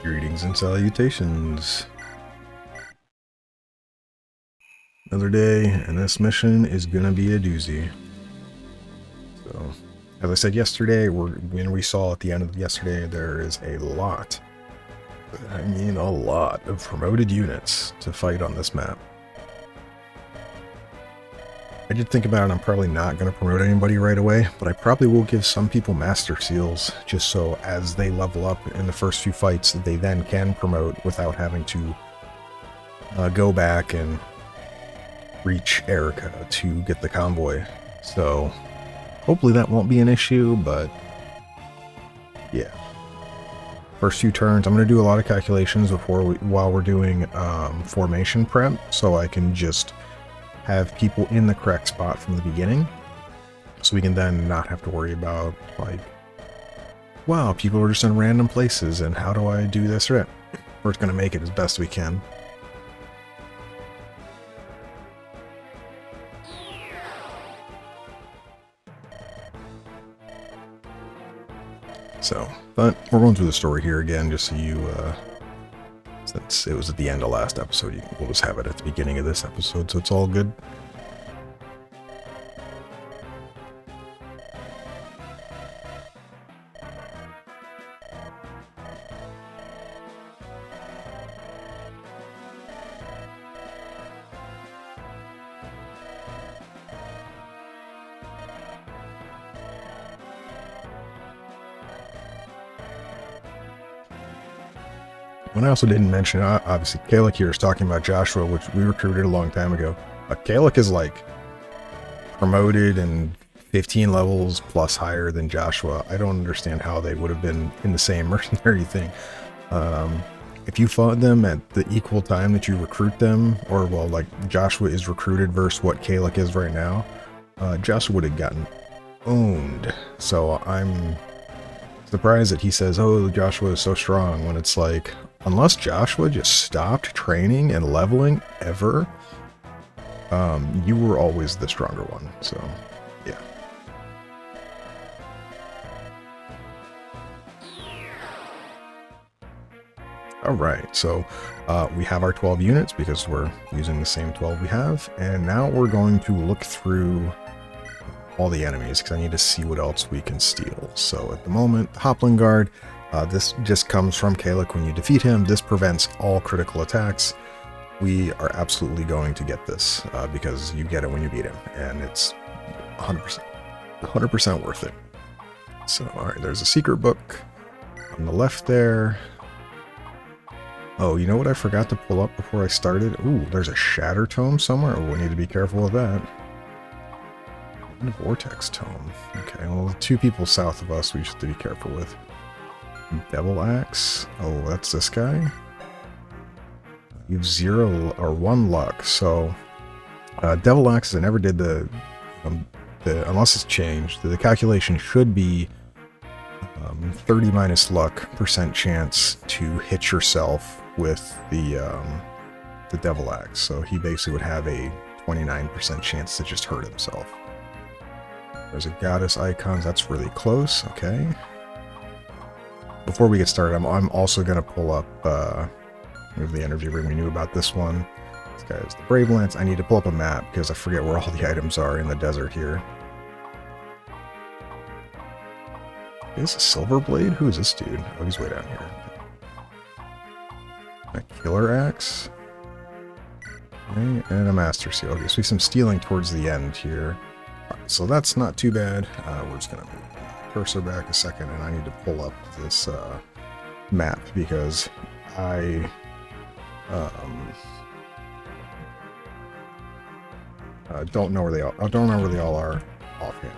Greetings and salutations. Another day, and this mission is gonna be a doozy. So, as I said yesterday, when we saw at the end of yesterday, there is a lot, I mean a lot of promoted units to fight on this map. I did think about it, I'm probably not going to promote anybody right away, but I probably will give some people Master Seals, just so as they level up in the first few fights, they then can promote without having to go back and reach Erica to get the convoy. So hopefully that won't be an issue, but yeah. First few turns, I'm going to do a lot of calculations while we're doing formation prep, so I can just have people in the correct spot from the beginning, so we can then not have to worry about, like, wow, people are just in random places, and how do I do this or that? We're just going to make it as best we can. So, but we're going through the story here again, just so you, since it was at the end of last episode, we'll just have it at the beginning of this episode, so it's all good. What I also didn't mention, obviously, Kalek here is talking about Joshua, which we recruited a long time ago. Kalek is like promoted and 15 levels plus higher than Joshua. I don't understand how they would have been in the same mercenary thing. If you fought them at the equal time that you recruit them, or well, like Joshua is recruited versus what Kalek is right now, Joshua would have gotten owned. So I'm surprised that he says, oh, Joshua is so strong, when it's like, unless Joshua just stopped training and leveling ever, you were always the stronger one. So, yeah. Alright, so we have our 12 units because we're using the same 12 we have, and now we're going to look through all the enemies because I need to see what else we can steal. So at the moment, the Hoplin Guard, this just comes from Kalek when you defeat him. This prevents all critical attacks. We are absolutely going to get this because you get it when you beat him, and it's 100% worth it. So, alright, there's a secret book on the left there. Oh, you know what I forgot to pull up before I started? Ooh, there's a Shatter Tome somewhere. Oh, we need to be careful of that. And a Vortex Tome. Okay, well, the two people south of us we should have to be careful with. Devil Axe. Oh, that's this guy. You have 0 or 1 luck. So, Devil Axe, I never did the unless it's changed. The calculation should be 30 minus luck % chance to hit yourself with the Devil Axe. So he basically would have a 29% chance to just hurt himself. There's a Goddess Icons. That's really close. Okay. Before we get started, I'm also going to pull up the energy ring. We knew about this one. This guy is the Brave Lance. I need to pull up a map because I forget where all the items are in the desert here. Is a Silver Blade? Who is this dude? Oh, he's way down here. A Killer Axe. Okay, and a Master Seal. Okay, so we have some stealing towards the end here. Right, so that's not too bad. We're just going to move the cursor back a second, and I need to pull up this map because I don't know where they all. I don't remember where they all are offhand.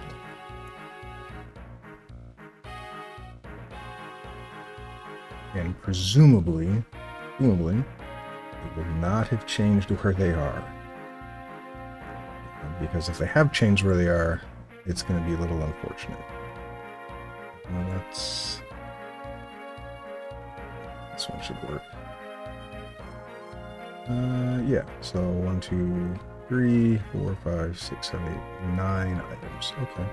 And presumably, they will not have changed where they are. Because if they have changed where they are, it's going to be a little unfortunate. This one should work. Yeah, so 1, 2, 3, 4, 5, 6, 7, 8, 9 items. Okay.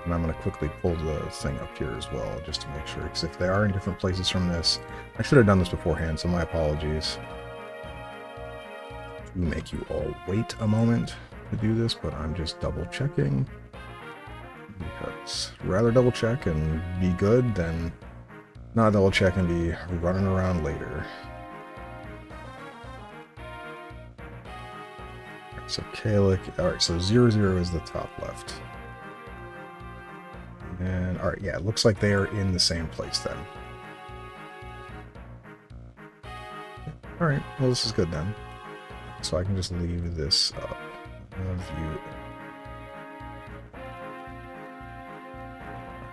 And I'm going to quickly pull the thing up here as well, just to make sure, because if they are in different places from this, I should have done this beforehand, so my apologies. To make you all wait a moment to do this, but I'm just double checking. Because rather double check and be good than not double check and be running around later. So Kalik, alright, so 0, 0 is the top left. And, alright, yeah, it looks like they are in the same place then. Alright, well this is good then. So I can just leave this up. View.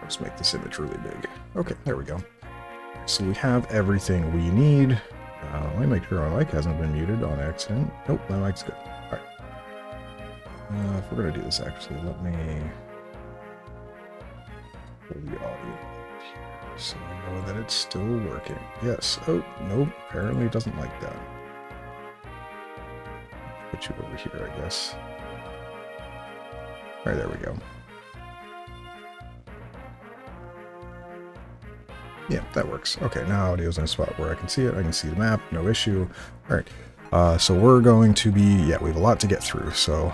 Let's make this image really big. Okay, there we go. So we have everything we need. Let me make sure our mic hasn't been muted on accident. Nope, my mic's good. Alright. If we're going to do this, actually, let me pull the audio here so I know that it's still working. Yes. Oh, nope. Apparently it doesn't like that. Put you over here, I guess. Alright, there we go. Yeah, that works. Okay, now audio's in a spot where I can see it. I can see the map, no issue. Alright, so we're going to be, yeah, we have a lot to get through. So,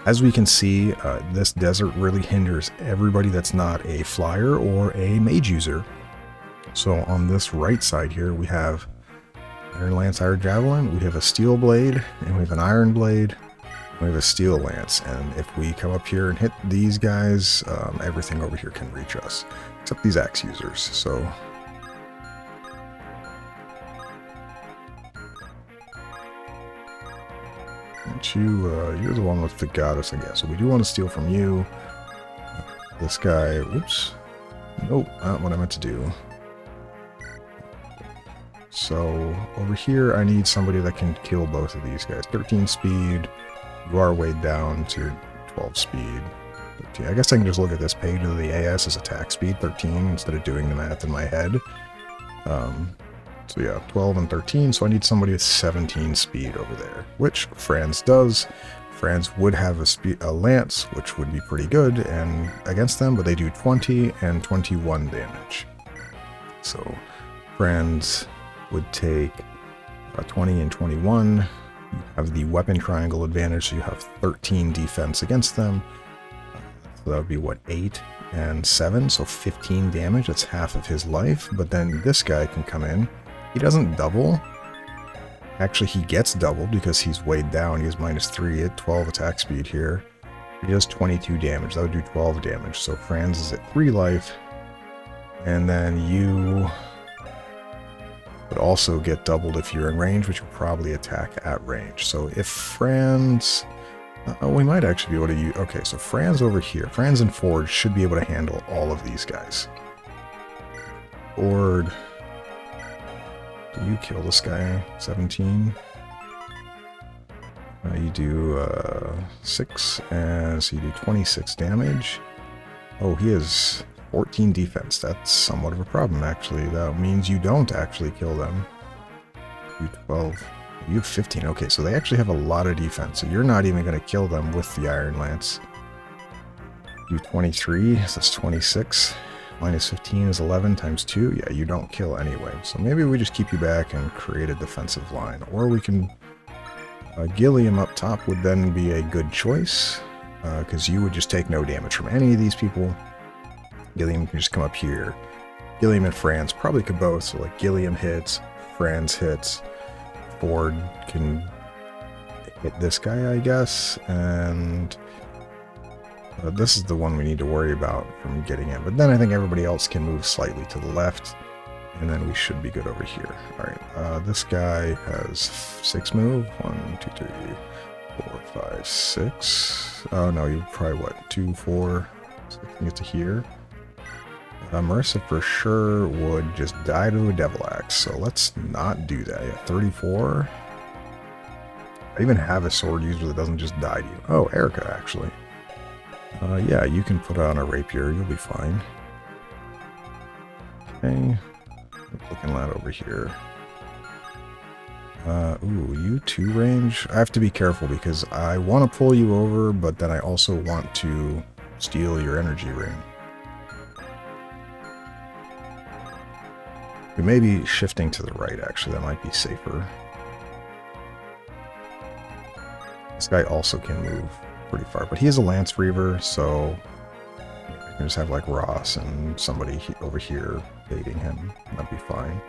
as we can see, this desert really hinders everybody that's not a flyer or a mage user. So on this right side here, we have Iron Lance, Iron Javelin, we have a Steel Blade, and we have an Iron Blade, and we have a Steel Lance. And if we come up here and hit these guys, everything over here can reach us, except these axe users. So you're the one with the goddess, I guess. So we do want to steal from you. This guy, whoops. Nope, not what I meant to do. So over here, I need somebody that can kill both of these guys. 13 speed. You are weighed down to 12 speed. 13. I guess I can just look at this page of the AS as attack speed 13 instead of doing the math in my head. So yeah, 12 and 13, so I need somebody with 17 speed over there, which Franz does. Franz would have a lance, which would be pretty good and against them, but they do 20 and 21 damage. So Franz would take 20 and 21. You have the weapon triangle advantage, so you have 13 defense against them. So that would be, what, 8 and 7, so 15 damage. That's half of his life, but then this guy can come in. He doesn't double. Actually, he gets doubled because he's weighed down. He has -3 at 12 attack speed here. He does 22 damage. That would do 12 damage. So Franz is at 3 life. And then you would also get doubled if you're in range, which will probably attack at range. So if Franz... we might actually be able to use... Okay, so Franz over here. Franz and Forge should be able to handle all of these guys. Forge... Do you kill this guy? 17. You do 6, and so you do 26 damage. Oh, he has 14 defense. That's somewhat of a problem, actually. That means you don't actually kill them. You 12. You have 15. Okay, so they actually have a lot of defense. So you're not even going to kill them with the Iron Lance. You 23, so that's 26. -15 is 11 times 2. Yeah, you don't kill anyway. So maybe we just keep you back and create a defensive line. Or we can... Gilliam up top would then be a good choice. Because you would just take no damage from any of these people. Gilliam can just come up here. Gilliam and Franz probably could both. So like Gilliam hits, Franz hits. Ford can hit this guy, I guess. And... this is the one we need to worry about from getting in. But then I think everybody else can move slightly to the left. And then we should be good over here. Alright, this guy has 6 move. 1, 2, 3, 4, 5, 6. Oh no, you probably, what, 2, 4, 6 can get to here. Marissa for sure would just die to a Devil Axe. So let's not do that. Yeah, 34. I even have a sword user that doesn't just die to you. Oh, Erica, actually. Yeah, you can put on a rapier, you'll be fine. Okay. Looking at over here. Ooh, you 2 range? I have to be careful because I want to pull you over, but then I also want to steal your energy ring. We may be shifting to the right, actually. That might be safer. This guy also can move pretty far, but he is a Lance Reaver, so I can just have like Ross and somebody over here baiting him. That'd be fine.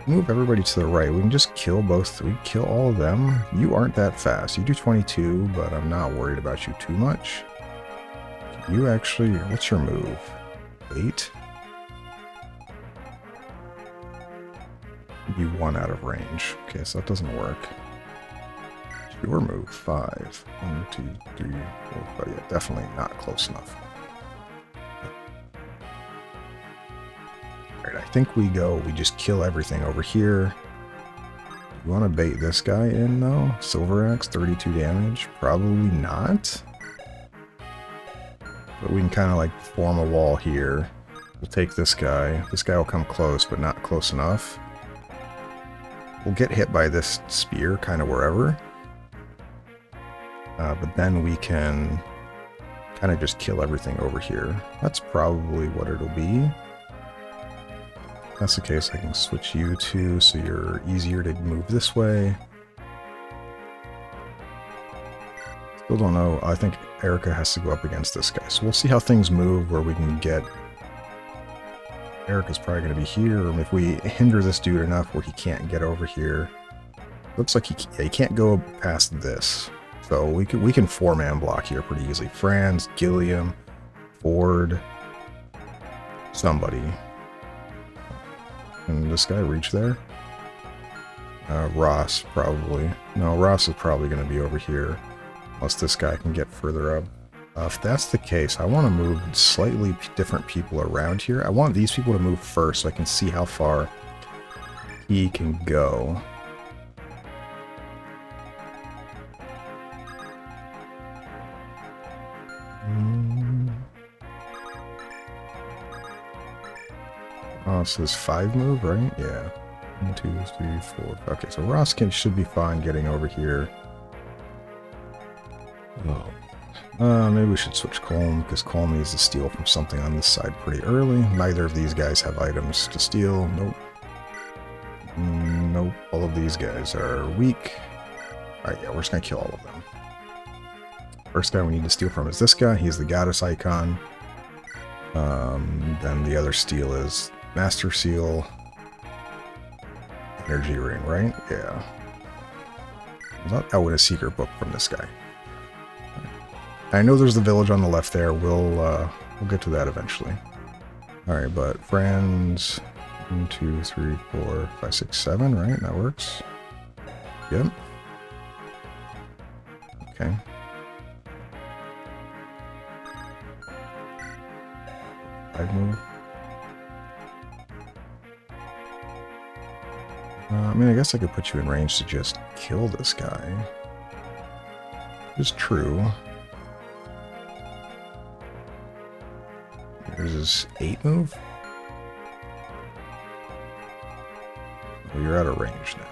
Move everybody to the right. We can just kill both. We kill all of them. You aren't that fast. You do 22, but I'm not worried about you too much. You actually, what's your move? 8? You 1 out of range. Okay, so that doesn't work. Your move 5. 1, 2, 3, 4, 5. Yeah, definitely not close enough. Alright, I think we just kill everything over here. You want to bait this guy in though? Silver Axe, 32 damage? Probably not. But we can kind of like form a wall here. We'll take this guy. This guy will come close, but not close enough. We'll get hit by this spear kind of wherever. But then we can kind of just kill everything over here. That's probably what it'll be. If that's the case, I can switch you to so you're easier to move this way. Still don't know. I think Erica has to go up against this guy. So we'll see how things move where we can get... Erica's probably going to be here. If we hinder this dude enough where he can't get over here. Looks like he can't go past this. So we can 4-man block here pretty easily. Franz, Gilliam, Ford, somebody. Can this guy reach there? Ross, probably. No, Ross is probably going to be over here. Unless this guy can get further up. If that's the case, I want to move slightly different people around here. I want these people to move first so I can see how far he can go. Oh, so this 5 move, right? Yeah. 1, 2, 3, 4. Okay, so Ross should be fine getting over here. Oh. Maybe we should switch Colm, because Colm needs to steal from something on this side pretty early. Neither of these guys have items to steal. Nope. Nope. All of these guys are weak. Alright, yeah, we're just going to kill all of them. First guy we need to steal from is this guy. He's the goddess icon. Then the other steal is Master Seal. Energy Ring, right? Yeah. I thought I would a secret book from this guy. I know there's the village on the left there. We'll get to that eventually. Alright, but friends 1, 2, 3, 4, 5, 6, 7, right? That works. Yep. Okay. I'd move. I mean, I guess I could put you in range to just kill this guy. It's true. Here's his 8 move. Oh, you're out of range now.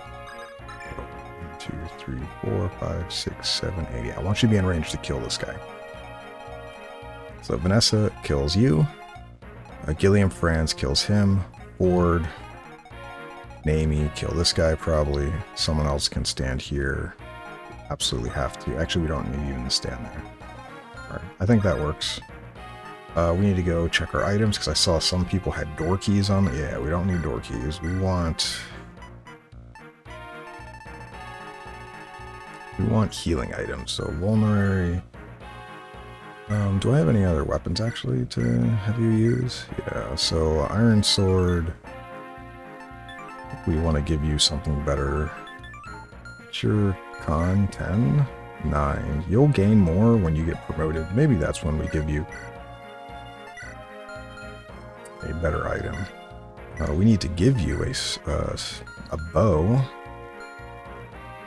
1, 2, 3, 4, 5, 6, 7, 8. Yeah, I want you to be in range to kill this guy. So Vanessa kills you. Gilliam Franz kills him. Ford. Namie, kill this guy probably. Someone else can stand here. Absolutely have to. Actually, we don't need even to stand there. Alright, I think that works. We need to go check our items because I saw some people had door keys on. Yeah, we don't need door keys. We want healing items. So vulnerary. Do I have any other weapons actually to have you use? Yeah, so Iron Sword. We want to give you something better. What's your con? 10? 9. You'll gain more when you get promoted. Maybe that's when we give you a better item. We need to give you a bow.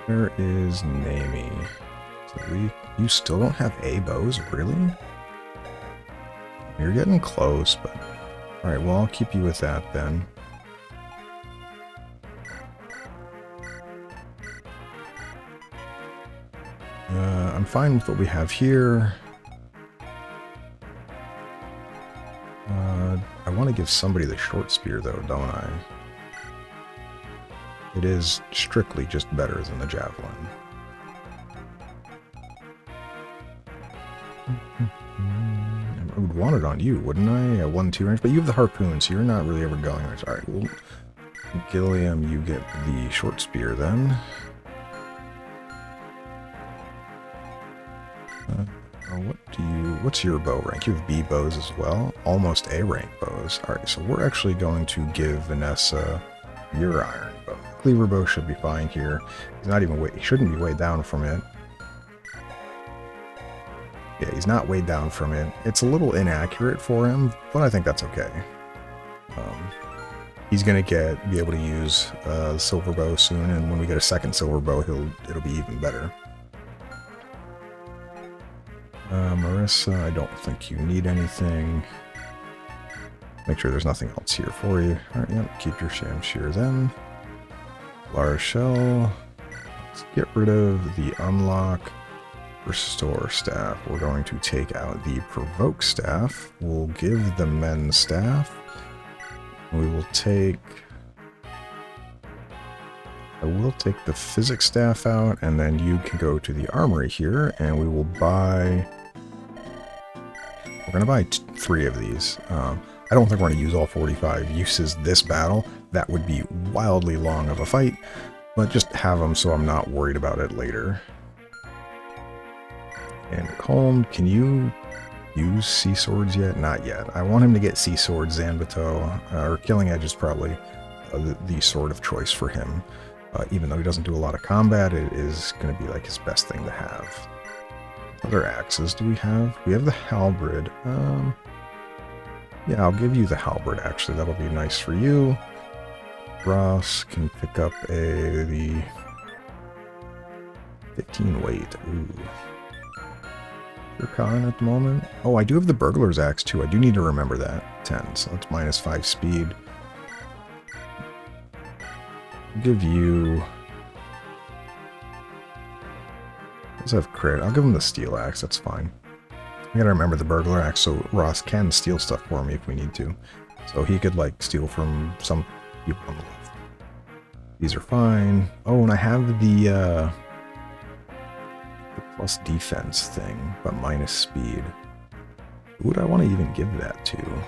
Where is Namie? So you still don't have A bows, really? You're getting close, but... Alright, well, I'll keep you with that then. I'm fine with what we have here. want to give somebody the short spear, though, don't I? It is strictly just better than the javelin. I would want it on you, wouldn't I? At 1-2 range, but you have the harpoon, so you're not really ever going range. All right, well, Gilliam, you get the short spear then. What's your bow rank? You have B bows as well. Almost A rank bows. All right, so we're actually going to give Vanessa your iron bow. Cleaver bow should be fine here. He's not even he shouldn't be weighed down from it. Yeah, he's not weighed down from it. It's a little inaccurate for him, but I think that's okay. He's gonna be able to use the silver bow soon, and when we get a second silver bow, it'll be even better. Marissa, I don't think you need anything. Make sure there's nothing else here for you. All right, yep, keep your Shamshir then. Larshell. Let's get rid of the unlock. Restore staff. We're going to take out the provoke staff. We'll give the men's staff. We will take... I will take the physics staff out, and then you can go to the armory here, and we will buy... We're going to buy 3 of these. I don't think we're going to use all 45 uses this battle. That would be wildly long of a fight, but just have them so I'm not worried about it later. And Colm, can you use Sea Swords yet? Not yet. I want him to get Sea Swords, Zanbato, or Killing Edge is probably the sword of choice for him. Even though he doesn't do a lot of combat, it is going to be like his best thing to have. Other axes do we have? We have the halberd. Yeah, I'll give you the halberd, actually. That'll be nice for you. Ross can pick up the 15 weight. Ooh. Con at the moment. Oh, I do have the burglar's axe too. I do need to remember that. 10, so that's -5 speed. I'll give you... Let's have crit. I'll give him the steel axe. That's fine. I gotta remember the burglar axe so Ross can steal stuff for me if we need to. So he could like steal from some people on the left. These are fine. Oh, and I have the plus defense thing, but minus speed. Who would I want to even give that to?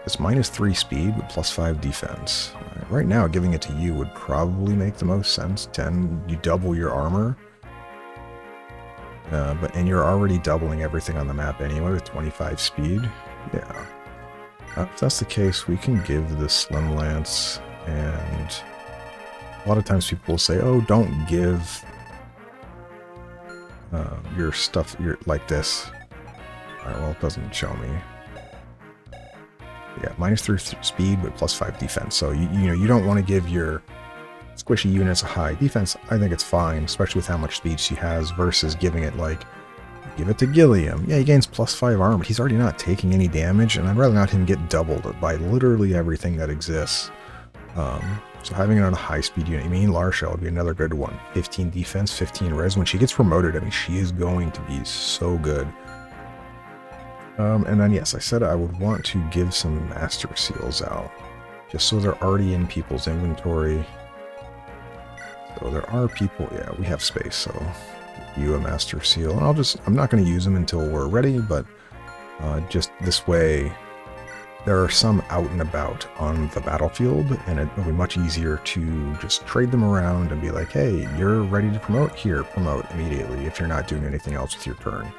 It's -3 speed with +5 defense. Right now, giving it to you would probably make the most sense. 10, you double your armor. And you're already doubling everything on the map anyway with 25 speed. Yeah. If that's the case, we can give the Slim Lance, and a lot of times people will say, oh, don't give your stuff like this. Alright, well, it doesn't show me. Yeah, -3 speed with +5 defense. So, you don't want to give your squishy units a high defense. I think it's fine, especially with how much speed she has, versus giving it, like, give it to Gilliam. Yeah, he gains +5 armor, but he's already not taking any damage, and I'd rather not him get doubled by literally everything that exists. So having it on a high-speed unit, Larshell would be another good one. 15 defense, 15 res. When she gets promoted, I mean, she is going to be so good. And then, yes, I said I would want to give some Master Seals out, just so they're already in people's inventory. So there are people, yeah, we have space, so you a Master Seal. And I'm not going to use them until we're ready, but just this way, there are some out and about on the battlefield, and it will be much easier to just trade them around and be like, hey, you're ready to promote? Here, promote immediately if you're not doing anything else with your turn.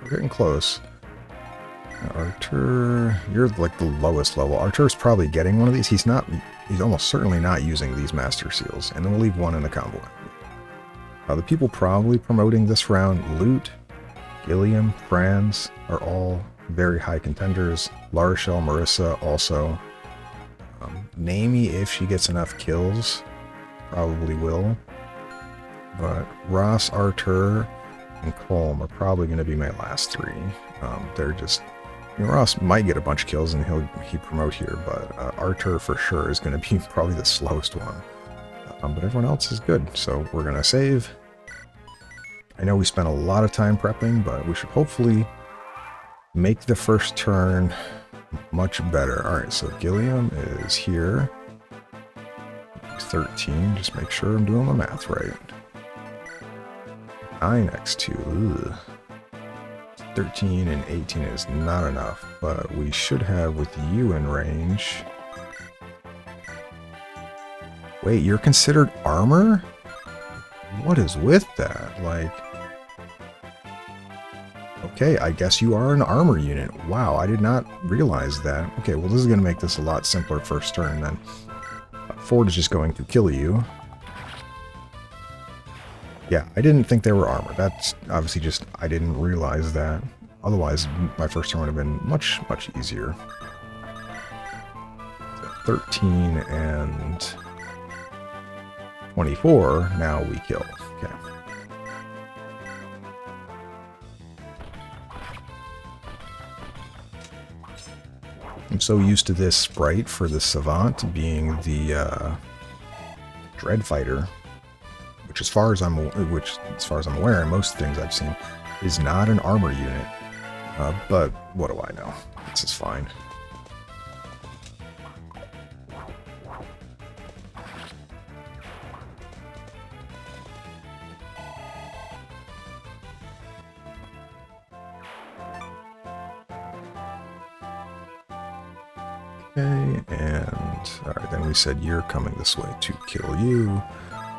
We're getting close. Artur, you're like the lowest level. Artur's probably getting one of these. He's almost certainly not using these Master Seals, and then we'll leave one in the convoy. The people probably promoting this round, Loot, Gilliam, Franz, are all very high contenders. Larshell, Marissa also. Naomi, if she gets enough kills, probably will. But Ross, Artur, and Colm are probably going to be my last 3. They're just... Ross might get a bunch of kills and he'd promote here, but Artur for sure is going to be probably the slowest one. But everyone else is good, so we're going to save. I know we spent a lot of time prepping, but we should hopefully make the first turn much better. Alright, so Gilliam is here. 13, just make sure I'm doing my math right. 9x2, ugh. 13 and 18 is not enough, but we should have with you in range. Wait, you're considered armor? What is with that? Like, okay, I guess you are an armor unit. Wow, I did not realize that. Okay, well this is going to make this a lot simpler first turn then. Ford is just going to kill you. Yeah, I didn't think they were armor. That's obviously just, I didn't realize that. Otherwise, my first turn would have been much, much easier. So 13 and 24, now we kill. Okay. I'm so used to this sprite for the Savant being the Dread Fighter, which as far as I'm aware, in most things I've seen, is not an armor unit. But what do I know? This is fine. Okay, and alright, then we said you're coming this way to kill you.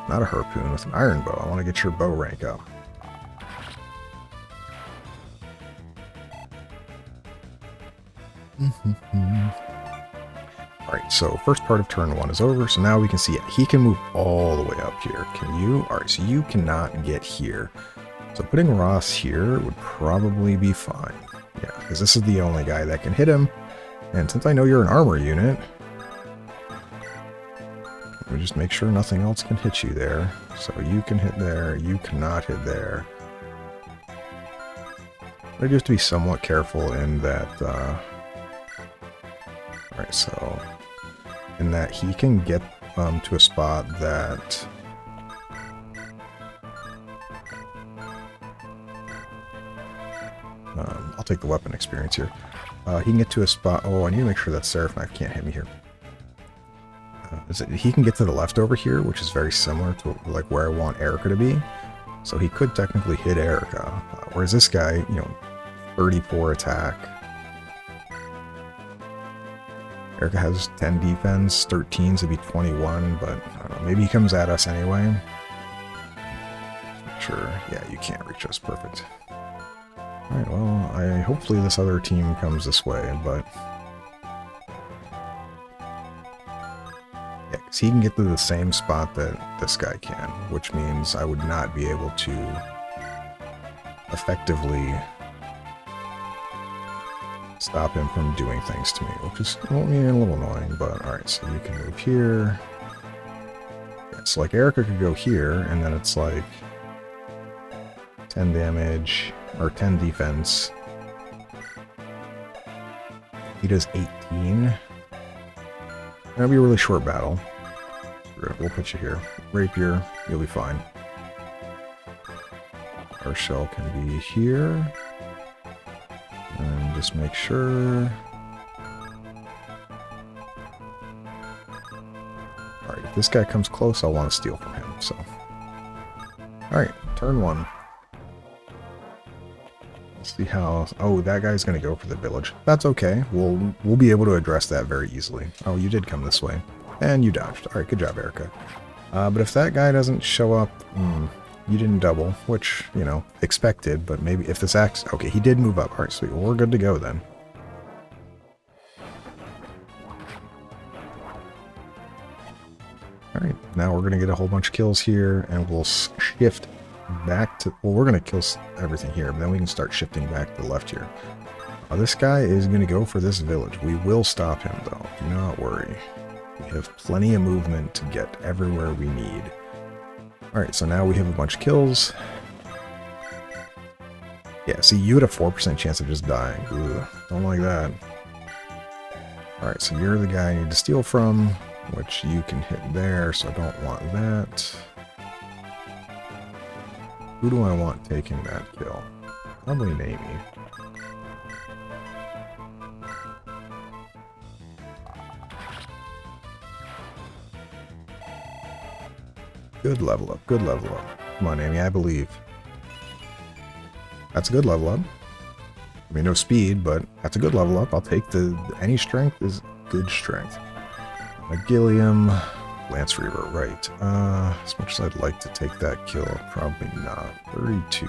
Not a harpoon, with an iron bow. I want to get your bow rank up. Alright, so first part of turn 1 is over, so now we can see it. He can move all the way up here. Can you? Alright, so you cannot get here. So putting Ross here would probably be fine. Yeah, because this is the only guy that can hit him. And since I know you're an armor unit, let me just make sure nothing else can hit you there. So you can hit there, you cannot hit there. I do have to be somewhat careful in that, alright, so in that he can get to a spot that I'll take the weapon experience here. He can get to a spot. Oh, I need to make sure that Seraph Knife can't hit me here. He can get to the left over here, which is very similar to like where I want Erica to be. So he could technically hit Erica. Whereas this guy, you know, 34 attack. Erica has 10 defense, 13, so it'd be 21, but I don't know, maybe he comes at us anyway. Sure, yeah, you can't reach us, perfect. Alright, well, hopefully this other team comes this way, but yeah, because he can get to the same spot that this guy can, which means I would not be able to effectively stop him from doing things to me, which is a little annoying, but alright, so you can move here. Yeah, so like Erica could go here, and then it's like 10 damage, or 10 defense. He does 18. That'll be a really short battle. We'll put you here. Rapier, you'll be fine. Our shell can be here. And just make sure. Alright, if this guy comes close, I'll want to steal from him, so. Alright, turn 1. Let's see how. Oh, that guy's gonna go for the village. That's okay. We'll be able to address that very easily. Oh, you did come this way. And you dodged. Alright, good job, Erica. But if that guy doesn't show up, you didn't double, which, you know, expected, but maybe if this axe... Okay, he did move up. Alright, sweet. Well, we're good to go then. Alright, now we're going to get a whole bunch of kills here, and we'll shift back to... Well, we're going to kill everything here, but then we can start shifting back to the left here. This guy is going to go for this village. We will stop him, though. Do not worry. We have plenty of movement to get everywhere we need. Alright, so now we have a bunch of kills. Yeah, see, you had a 4% chance of just dying. Ugh, don't like that. Alright, so you're the guy I need to steal from. which you can hit there, so I don't want that. Who do I want taking that kill? Probably Amy. Good level up, good level up. Come on, Amy, I believe. That's a good level up. I mean, no speed, but that's a good level up. I'll take any strength is good strength. Gilliam, Lance Reaver, right. As much as I'd like to take that kill, probably not. 32.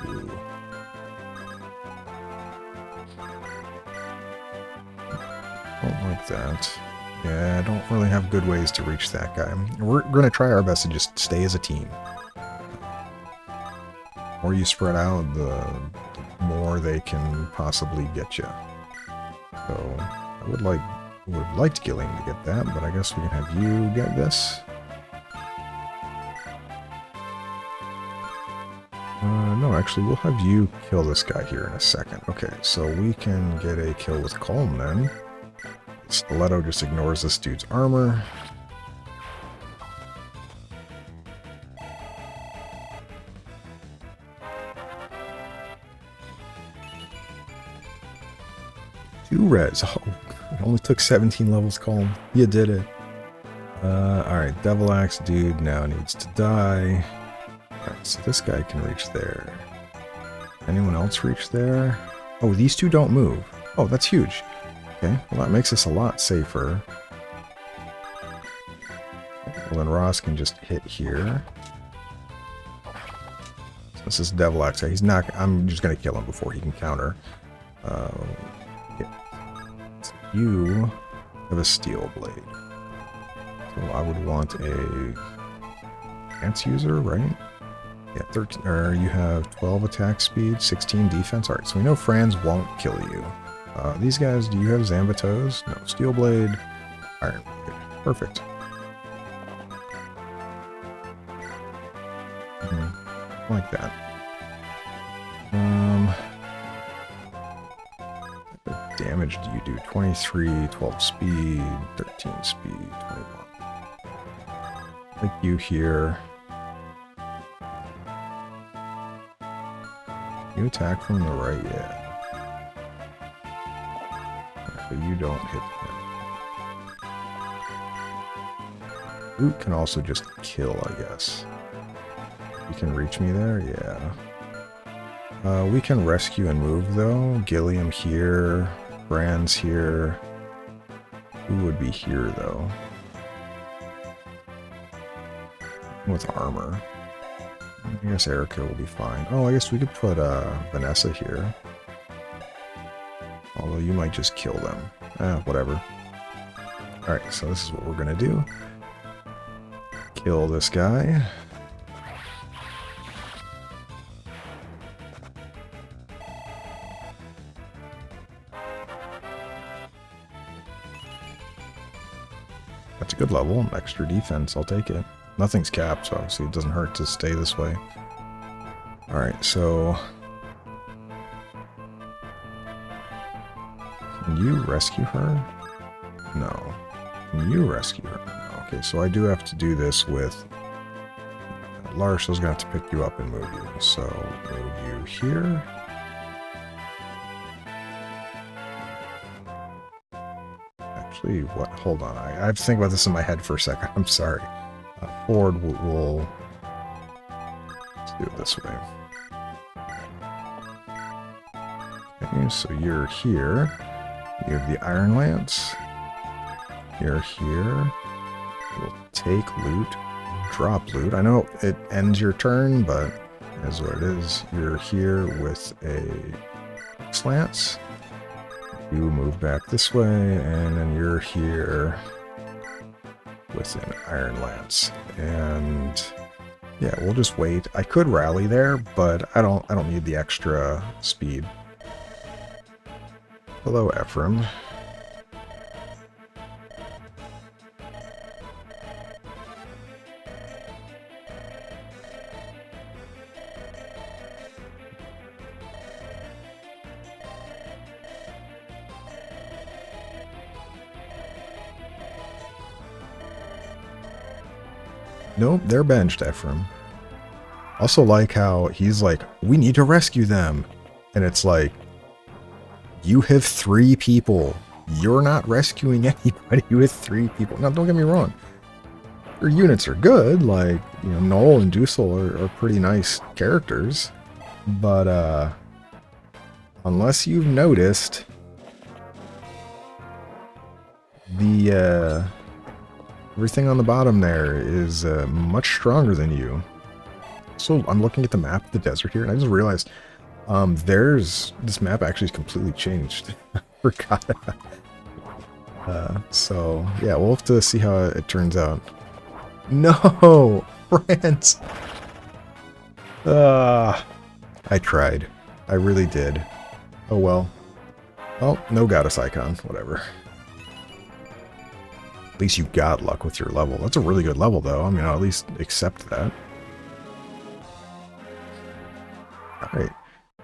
Don't like that. Yeah, I don't really have good ways to reach that guy. We're going to try our best to just stay as a team. The more you spread out, the more they can possibly get you. So, I would have liked Gilliam to get that, but I guess we can have you get this. No, actually, we'll have you kill this guy here in a second. Okay, so we can get a kill with Calm then. Stiletto just ignores this dude's armor. Two res. Oh, it only took 17 levels, Calm. You did it. Alright, Devil Axe dude now needs to die. Alright, so this guy can reach there. Anyone else reach there? Oh, these two don't move. Oh, that's huge. Okay, well that makes us a lot safer. Well then Ross can just hit here. So this is Devil Axe. He's not. I'm just gonna kill him before he can counter. So you have a steel blade. So I would want a lance user, right? Yeah, 13. Or you have 12 attack speed, 16 defense. All right, so we know Franz won't kill you. These guys, do you have Zambatos? No. Steel Blade, Iron Blade. Perfect. Like that. What damage do you do? 23, 12 speed, 13 speed, 21. Like you here. You attack from the right, yeah. But you don't hit him. Luke can also just kill, I guess. You can reach me there? Yeah. We can rescue and move, though. Gilliam here. Brand's here. Who would be here, though? With armor. I guess Erica will be fine. Oh, I guess we could put Vanessa here. Although you might just kill them. Whatever. Alright, so this is what we're gonna do. Kill this guy. That's a good level. Extra defense, I'll take it. Nothing's capped, so obviously it doesn't hurt to stay this way. Alright, so... Can you rescue her? No. Can you rescue her? No. Okay, so I do have to do this with... Larsa's going to have to pick you up and move you. So, move you here. Actually, what? Hold on. I have to think about this in my head for a second. I'm sorry. Ford will... Let's do it this way. Okay, so you're here. You have the Iron Lance. You're here. You'll take loot. Drop loot. I know it ends your turn, but that's what it is. You're here with a Lance. You move back this way, and then you're here with an Iron Lance. And yeah, we'll just wait. I could rally there, but I don't need the extra speed. Hello, Ephraim. Nope, they're benched, Ephraim. Also like how he's like, we need to rescue them. And it's like, you have 3 people. You're not rescuing anybody with 3 people. Now, don't get me wrong. Your units are good. Like, you know, Noel and Dusel are pretty nice characters. But, unless you've noticed, the, everything on the bottom there is much stronger than you. So I'm looking at the map of the desert here, and I just realized this map actually is completely changed. I forgot. So yeah, we'll have to see how it turns out. No, France. I tried. I really did. Oh well. Oh, no goddess icon. Whatever. At least you got luck with your level. That's a really good level, though. I mean, I'll at least accept that. Alright.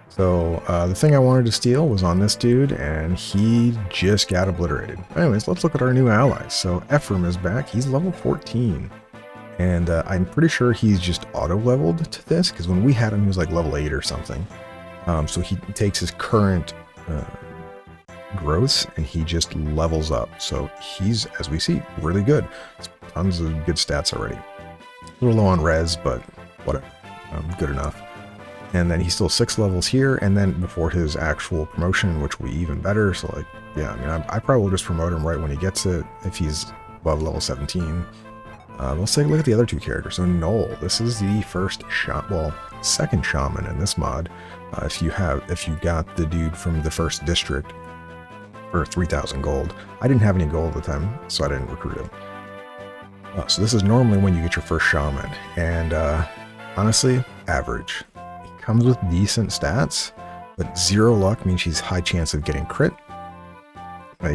So, the thing I wanted to steal was on this dude, and he just got obliterated. Anyways, let's look at our new allies. So, Ephraim is back. He's level 14. And I'm pretty sure he's just auto-leveled to this, because when we had him, he was like level 8 or something. So he takes his current growths, and he just levels up. So he's, as we see, really good. Tons of good stats already. A little low on res, but whatever. Good enough. And then he's still 6 levels here, and then before his actual promotion, which will be even better. So, like, yeah, I mean, I probably will just promote him right when he gets it, if he's above level 17. Let's take a look at the other 2 characters. So, Noel, this is the second shaman in this mod. If you got the dude from the first district for 3,000 gold. I didn't have any gold at the time, so I didn't recruit him. So this is normally when you get your first shaman, and honestly, average. Comes with decent stats, but 0 luck means he's high chance of getting crit.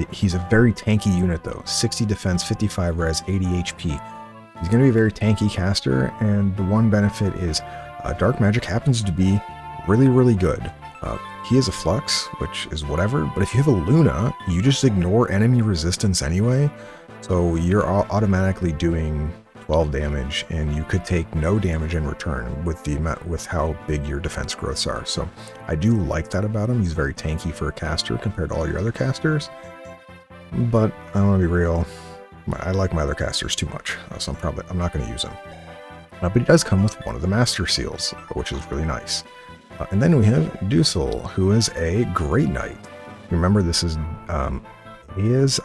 He's a very tanky unit though. 60 defense, 55 res, 80 HP. He's going to be a very tanky caster, and the one benefit is dark magic happens to be really, really good. He has a flux, which is whatever, but if you have a Luna, you just ignore enemy resistance anyway, so you're automatically doing 12 damage, and you could take no damage in return with how big your defense growths are. So I do like that about him. He's very tanky for a caster compared to all your other casters, but I don't want to be real. I like my other casters too much, so I'm not going to use him. But he does come with one of the master seals, which is really nice. And then we have Dusel, who is a Great Knight. Remember, this is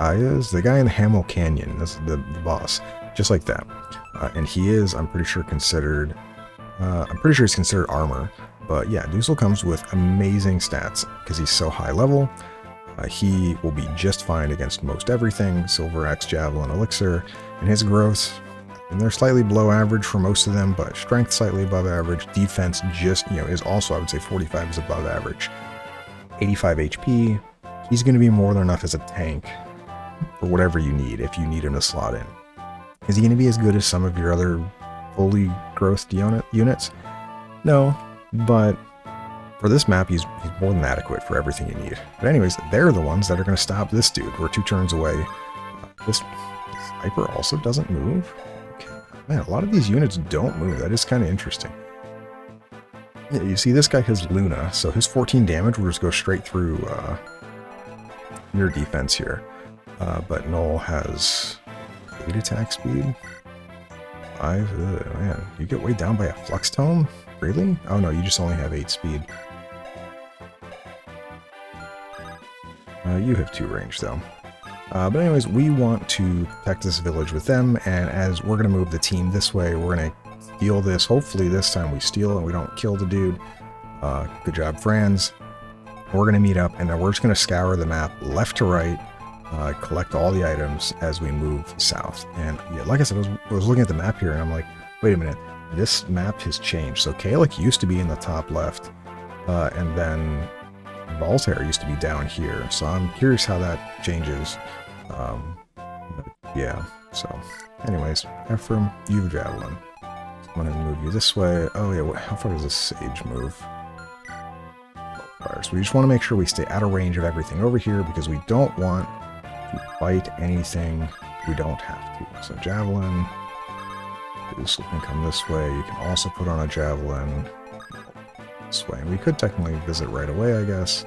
Ayaz, the guy in the Hamel Canyon. This is the boss, just like that. And he is, I'm pretty sure he's considered armor. But yeah, Dusel comes with amazing stats because he's so high level. He will be just fine against most everything, Silver Axe, Javelin, Elixir, and his growths. And they're slightly below average for most of them, but strength slightly above average. Defense just, is also, I would say 45 is above average. 85 HP. He's going to be more than enough as a tank for whatever you need, if you need him to slot in. Is he going to be as good as some of your other fully growthed units? No, but for this map, he's more than adequate for everything you need. But anyways, they're the ones that are going to stop this dude. We're 2 turns away. This sniper also doesn't move. Man, a lot of these units don't move. That is kind of interesting. Yeah, you see, this guy has Luna, so his 14 damage will just go straight through your defense here. But Noel has 8 attack speed. 5. Man, you get weighed down by a Flux Tome? Really? Oh no, you just only have 8 speed. You have 2 range though. But anyways, we want to protect this village with them, and as we're going to move the team this way, we're going to steal this. Hopefully this time we steal and we don't kill the dude. Good job, friends. We're going to meet up, and then we're just going to scour the map left to right, collect all the items as we move south. And yeah, like I said, I was looking at the map here, and I'm like, wait a minute, this map has changed. So Kalik used to be in the top left, and then Voltaire used to be down here, so I'm curious how that changes. Yeah, so anyways, Ephraim, you have Javelin. So I'm going to move you this way. Oh yeah, how far does this Sage move? So we just want to make sure we stay out of range of everything over here, because we don't want to fight anything we don't have to. So Javelin, So we can come this way. You can also put on a javelin this way. And we could technically visit right away, I guess.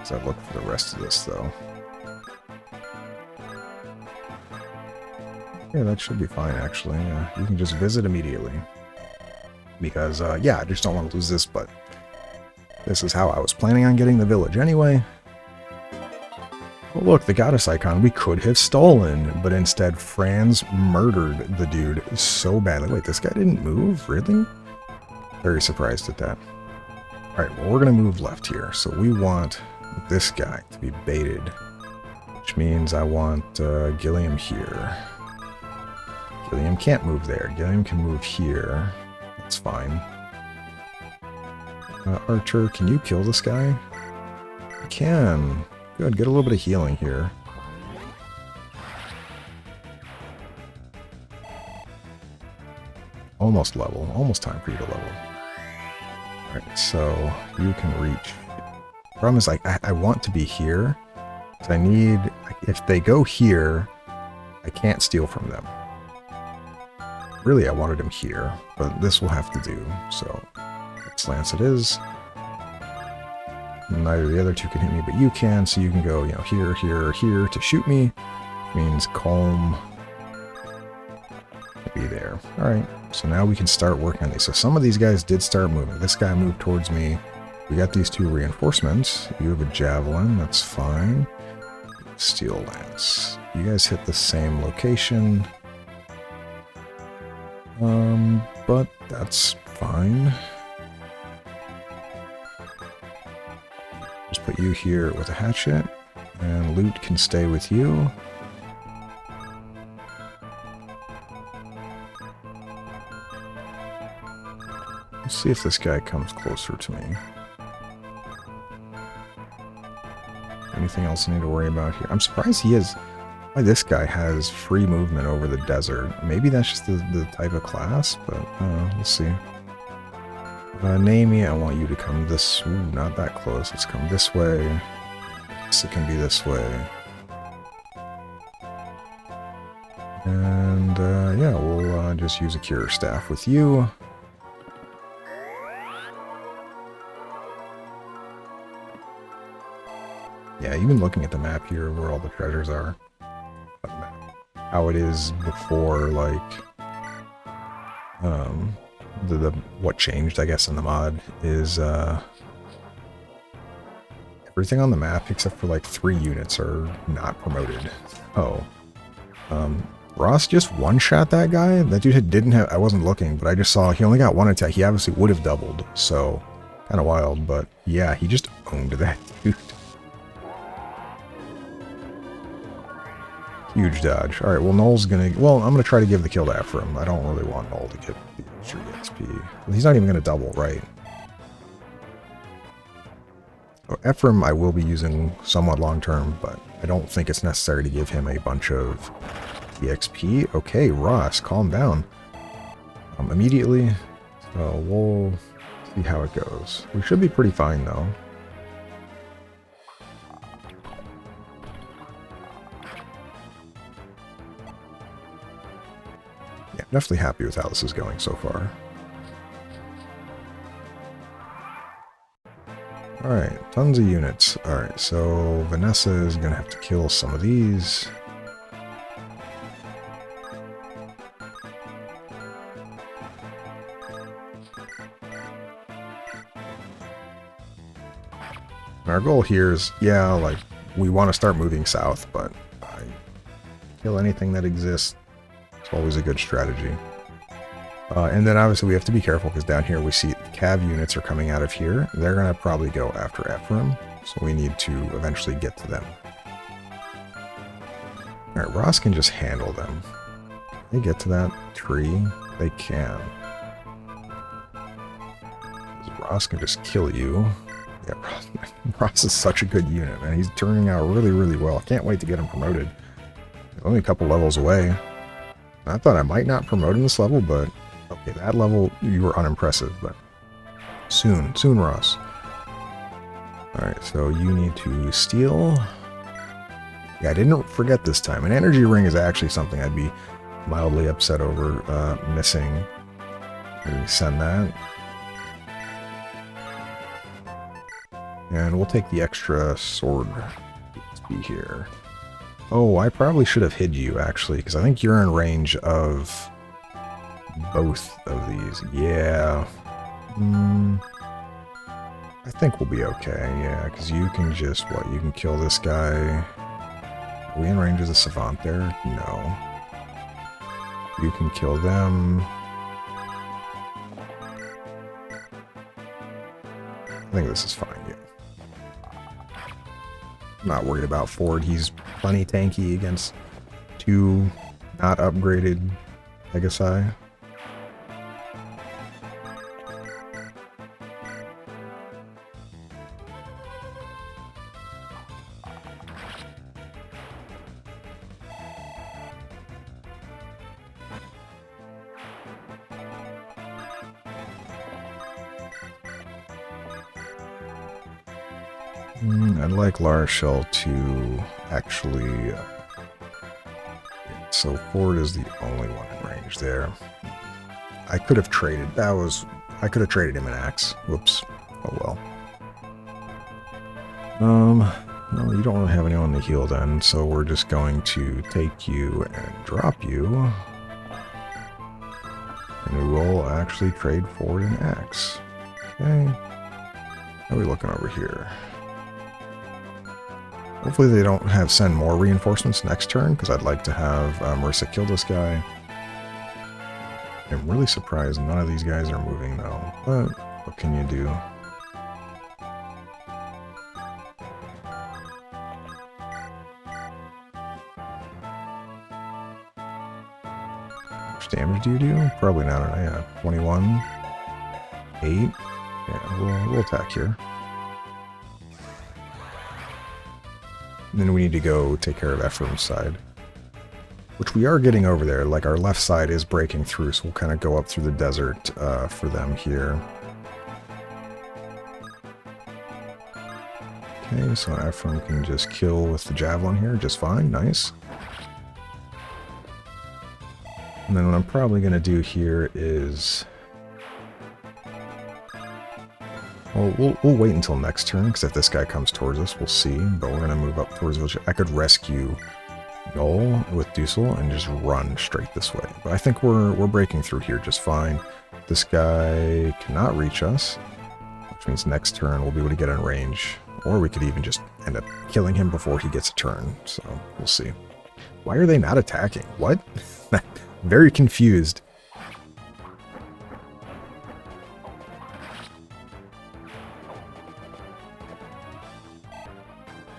So I'd look for the rest of this, though. Yeah, that should be fine, actually. You can just visit immediately. Because, yeah, I just don't want to lose this, but this is how I was planning on getting the village anyway. Oh, look, the goddess icon we could have stolen, but instead Franz murdered the dude so badly. Wait, this guy didn't move? Really? Very surprised at that. Alright, well, we're going to move left here. So we want this guy to be baited, which means I want Gilliam here. Gilliam can't move there. Gilliam can move here. That's fine. Archer, can you kill this guy? I can. Good, get a little bit of healing here. Almost level. Almost time for you to level. Alright, so you can reach. Problem is, like, I want to be here. So I need... If they go here, I can't steal from them. Really, I wanted him here, but this will have to do. So, Lance it is. Neither of the other two can hit me, but you can, so you can go, you know, here, here, here to shoot me. Means calm. Be there. Alright, so now we can start working on these. So some of these guys did start moving. This guy moved towards me. We got these two reinforcements. You have a javelin, that's fine. Steel lance. You guys hit the same location. But that's fine. Just put you here with a hatchet, and loot can stay with you. Let's see if this guy comes closer to me. Anything else I need to worry about here? I'm surprised he has... Why this guy has free movement over the desert. Maybe that's just the type of class, but let's see. Namie, I want you to come this... Ooh, not that close. Let's come this way. So it can be this way. And yeah, we'll just use a cure staff with you. Yeah, even looking at the map here where all the treasures are. How it is before, like, what changed, I guess, in the mod is, everything on the map except for, like, 3 units are not promoted. Oh. Ross just one-shot that guy? That dude didn't have... I wasn't looking, but I just saw he only got 1 attack. He obviously would have doubled, so kind of wild, but yeah, he just owned that dude. Huge dodge. Alright, well, Noel's gonna... Well, I'm gonna try to give the kill to Ephraim. I don't really want Noel to get the extra XP. Well, he's not even gonna double, right? So Ephraim I will be using somewhat long-term, but I don't think it's necessary to give him a bunch of EXP. Okay, Ross, calm down. Immediately. So we'll see how it goes. We should be pretty fine, though. Yeah, I'm definitely happy with how this is going so far. Alright, tons of units. Alright, so Vanessa is going to have to kill some of these. And our goal here is, yeah, like, we want to start moving south, but kill anything that exists. It's always a good strategy. And then obviously we have to be careful because down here we see Cav units are coming out of here. They're going to probably go after Ephraim, so we need to eventually get to them. Alright, Ross can just handle them. Can they get to that tree? They can. Ross can just kill you. Yeah, Ross is such a good unit, man. He's turning out really, really well. I can't wait to get him promoted. Only a couple levels away. I thought I might not promote in this level, but okay, that level, you were unimpressive, but soon, Ross. Alright, so you need to steal. Yeah, I didn't forget this time. An energy ring is actually something I'd be mildly upset over missing. Resend that. And we'll take the extra sword. Let's be here. Oh, I probably should have hid you, actually, because I think you're in range of both of these. Yeah. I think we'll be okay, yeah, because you can just, what, you can kill this guy. Are we in range of the savant there? No. You can kill them. I think this is fine, yeah. I'm not worried about Ford. He's plenty tanky against two not upgraded Pegasi. I'd like Larshell to actually... so Ford is the only one in range there. I could have traded... I could have traded him an axe. Whoops. Oh well. No, you don't really have anyone to heal then, so we're just going to take you and drop you. And we will actually trade Ford an axe. Okay. How are we looking over here? Hopefully they don't send more reinforcements next turn, because I'd like to have Marissa kill this guy. I'm really surprised none of these guys are moving though, but what can you do? How much damage do you do? Probably not, yeah, 21, 8, yeah, we'll attack here. And then we need to go take care of Ephraim's side. Which we are getting over there. Like, our left side is breaking through, so we'll kind of go up through the desert for them here. Okay, so Ephraim can just kill with the javelin here just fine. Nice. And then what I'm probably going to do here is... well, we'll wait until next turn, because if this guy comes towards us, we'll see. But we're going to move up towards the village. I could rescue Noel with Dusel and just run straight this way. But I think we're breaking through here just fine. This guy cannot reach us, which means next turn we'll be able to get in range. Or we could even just end up killing him before he gets a turn. So we'll see. Why are they not attacking? What? Very confused.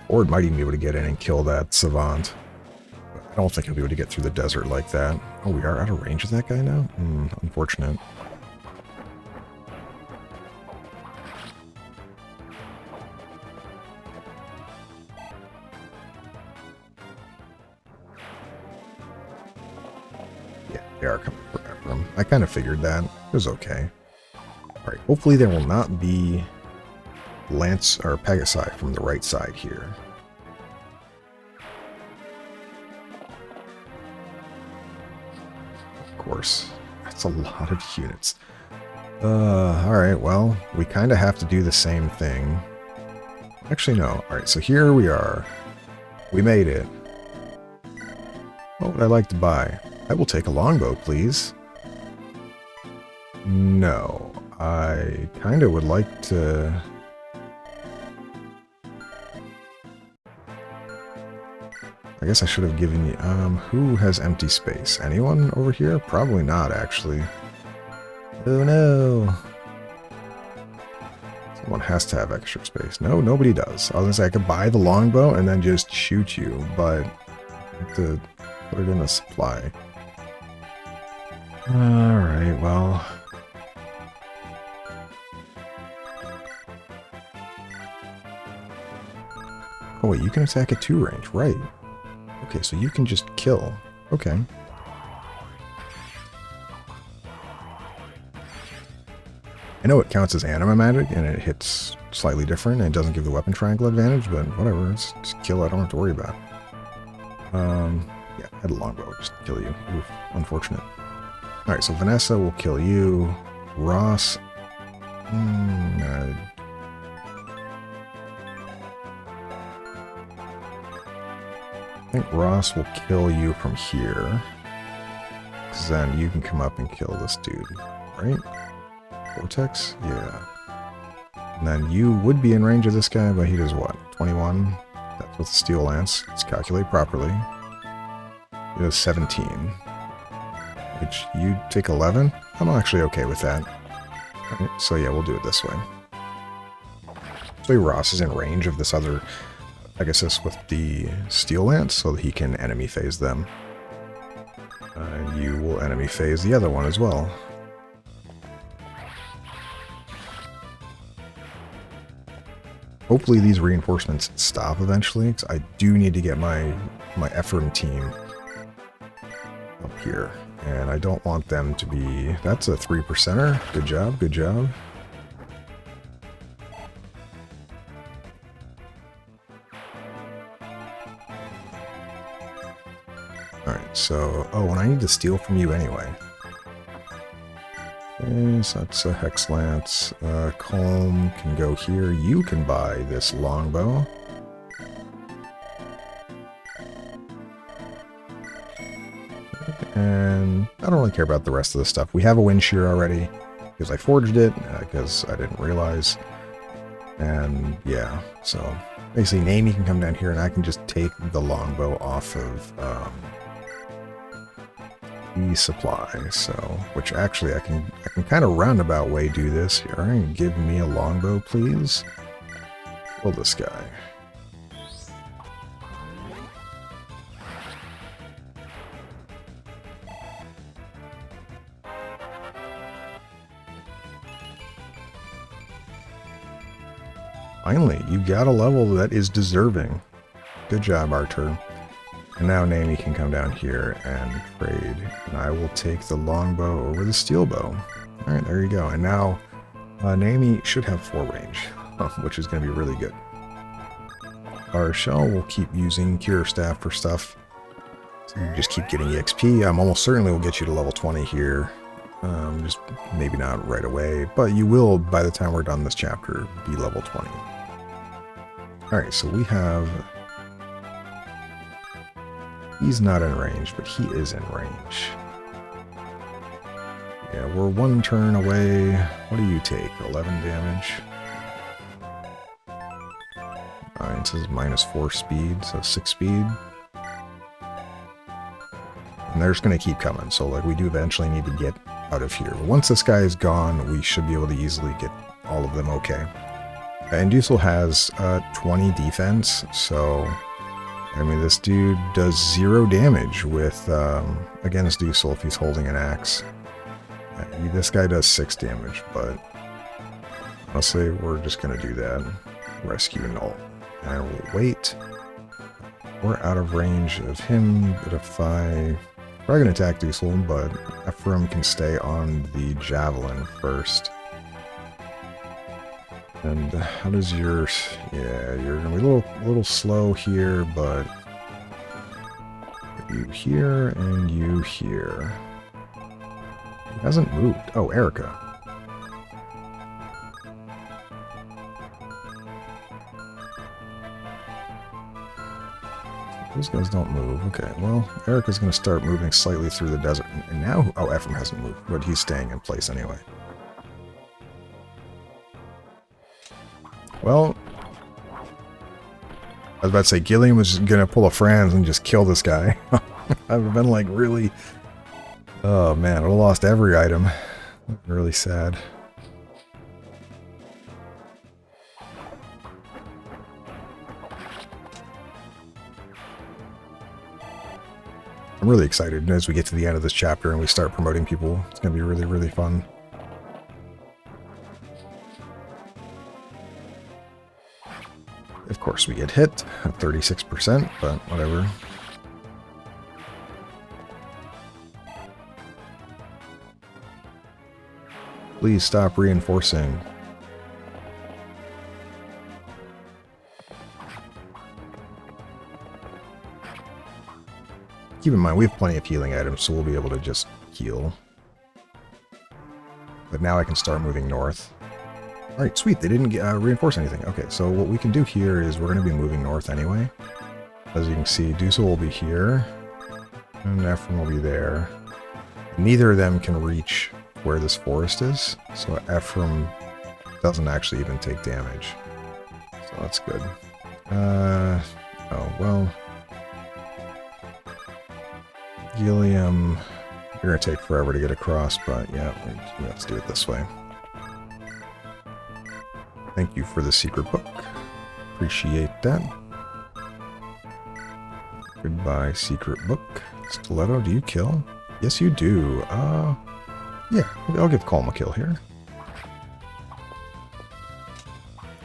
Ford might even be able to get in and kill that savant. But I don't think he'll be able to get through the desert like that. Oh, we are out of range of that guy now? Unfortunate. Yeah, they are coming for Ephraim. I kind of figured that. It was okay. Alright, hopefully there will not be Lance or Pegasi from the right side here. Of course, that's a lot of units. Alright, well, we kind of have to do the same thing. Actually, no. Alright, so here we are. We made it. What would I like to buy? I will take a longbow, please. No, I kind of would like to... I guess I should have given you... who has empty space? Anyone over here? Probably not, actually. Oh no! Someone has to have extra space. No, nobody does. I was gonna say I could buy the longbow and then just shoot you, but I have to put it in the supply. Alright, well... Oh wait, you can attack at 2 range, right. Okay, so you can just kill. Okay. I know it counts as anima magic, and it hits slightly different, and it doesn't give the weapon triangle advantage, but whatever, it's just kill, I don't have to worry about. Yeah, had a longbow just kill you. Oof, unfortunate. Alright, so Vanessa will kill you. Ross. I think Ross will kill you from here. Because then you can come up and kill this dude, right? Vortex? Yeah. And then you would be in range of this guy, but he does what? 21? That's with the Steel Lance. Let's calculate properly. He does 17. Which, you take 11? I'm actually okay with that. Alright, so yeah, we'll do it this way. So Ross is in range of this other Pegasus with the Steel Lance, so that he can enemy phase them. And you will enemy phase the other one as well. Hopefully these reinforcements stop eventually, because I do need to get my Ephraim team up here. And I don't want them to be... That's a 3%er. Good job, good job. Alright, so... Oh, and I need to steal from you anyway. Okay, so that's a Hex Lance. Calm can go here. You can buy this longbow. And I don't really care about the rest of the stuff. We have a wind shear already, because I forged it, because I didn't realize. And yeah, so basically Naomi can come down here and I can just take the longbow off of the supply. So, which actually I can kind of roundabout way do this here. Alright, give me a longbow, please. Kill this guy. Finally, you got a level that is deserving. Good job, Artur. And now Naomi can come down here and trade. And I will take the longbow over the steel bow. Alright, there you go. And now Naomi should have 4 range, which is going to be really good. Our shell will keep using Cure Staff for stuff. So you just keep getting EXP. I'm almost certainly will get you to level 20 here. Just maybe not right away, but you will, by the time we're done this chapter, be level 20. Alright, so we have... He's not in range, but he is in range. Yeah, we're 1 turn away. What do you take? 11 damage. Alright, it says minus 4 speed, so 6 speed. And they're just going to keep coming, so like we do eventually need to get out of here. Once this guy is gone, we should be able to easily get all of them okay. And Dusel has 20 defense, so I mean this dude does 0 damage with against Dusel if he's holding an axe. This guy does 6 damage, but honestly we're just gonna do that. Rescue Null. And we'll wait. We're out of range of him, but if I... Probably gonna attack Dusel, but Ephraim can stay on the Javelin first. And how does yours... Yeah, you're gonna be a little slow here, but... You here, and you here. He hasn't moved. Oh, Erica. Those guys don't move. Okay, well, Erica's going to start moving slightly through the desert. And now... Oh, Ephraim hasn't moved, but he's staying in place anyway. Well... I was about to say, Gilliam was going to pull a Franz and just kill this guy. I've been like, really... Oh, man, I would have lost every item. Really sad. I'm really excited as we get to the end of this chapter and we start promoting people. It's going to be really, really fun. Of course, we get hit at 36%, but whatever. Please stop reinforcing. Keep in mind, we have plenty of healing items, so we'll be able to just heal. But now I can start moving north. Alright, sweet, they didn't reinforce anything. Okay, so what we can do here is we're going to be moving north anyway. As you can see, Dusa will be here, and Ephraim will be there. Neither of them can reach where this forest is, so Ephraim doesn't actually even take damage. So that's good. Oh, well. Gilliam, you're going to take forever to get across, but yeah, let's do it this way. Thank you for the secret book. Appreciate that. Goodbye, secret book. Stiletto, do you kill? Yes, you do. Yeah, I'll give Colm a kill here.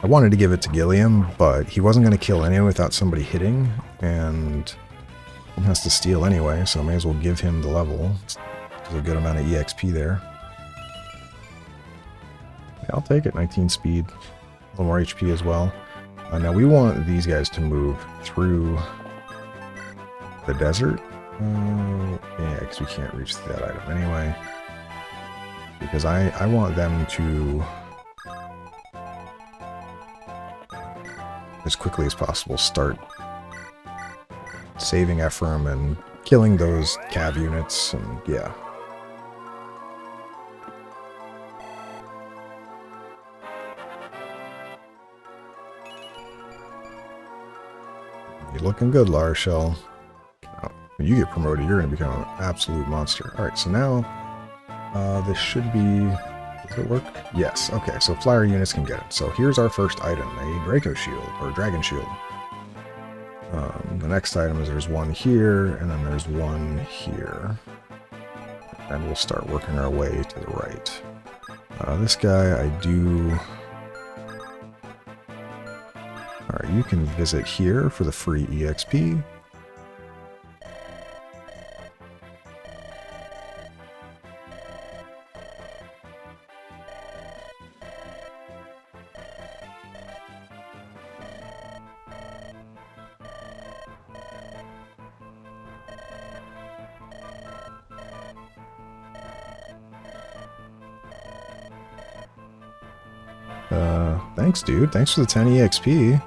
I wanted to give it to Gilliam, but he wasn't going to kill anyway without somebody hitting, and he has to steal anyway, so I may as well give him the level. There's a good amount of EXP there. Yeah, I'll take it. 19 speed. A little more HP as well. Now we want these guys to move through the desert. Yeah, because we can't reach that item anyway. Because I want them to, as quickly as possible, start saving Ephraim and killing those cav units, and yeah. You're looking good, Larshell. When you get promoted, you're going to become an absolute monster. Alright, so now this should be... Does it work? Yes. Okay, so flyer units can get it. So here's our first item, a Draco Shield, or Dragon Shield. The next item is there's one here, and then there's one here. And we'll start working our way to the right. This guy, I do... Alright, you can visit here for the free EXP. Thanks, dude. Thanks for the 10 EXP.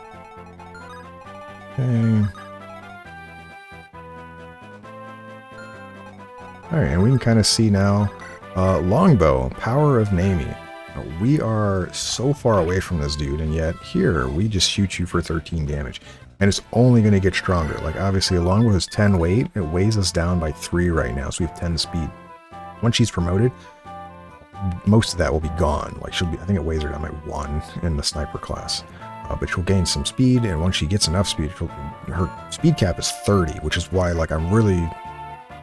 Okay. Alright, and we can kind of see now. Longbow, Power of Nami. We are so far away from this dude, and yet here, we just shoot you for 13 damage. And it's only going to get stronger. Like, obviously, a longbow has 10 weight. It weighs us down by 3 right now, so we have 10 speed. Once she's promoted, most of that will be gone. Like, she'll be, I think it weighs her down by 1 in the sniper class. But she'll gain some speed, and once she gets enough speed, her speed cap is 30, which is why, like, I'm really,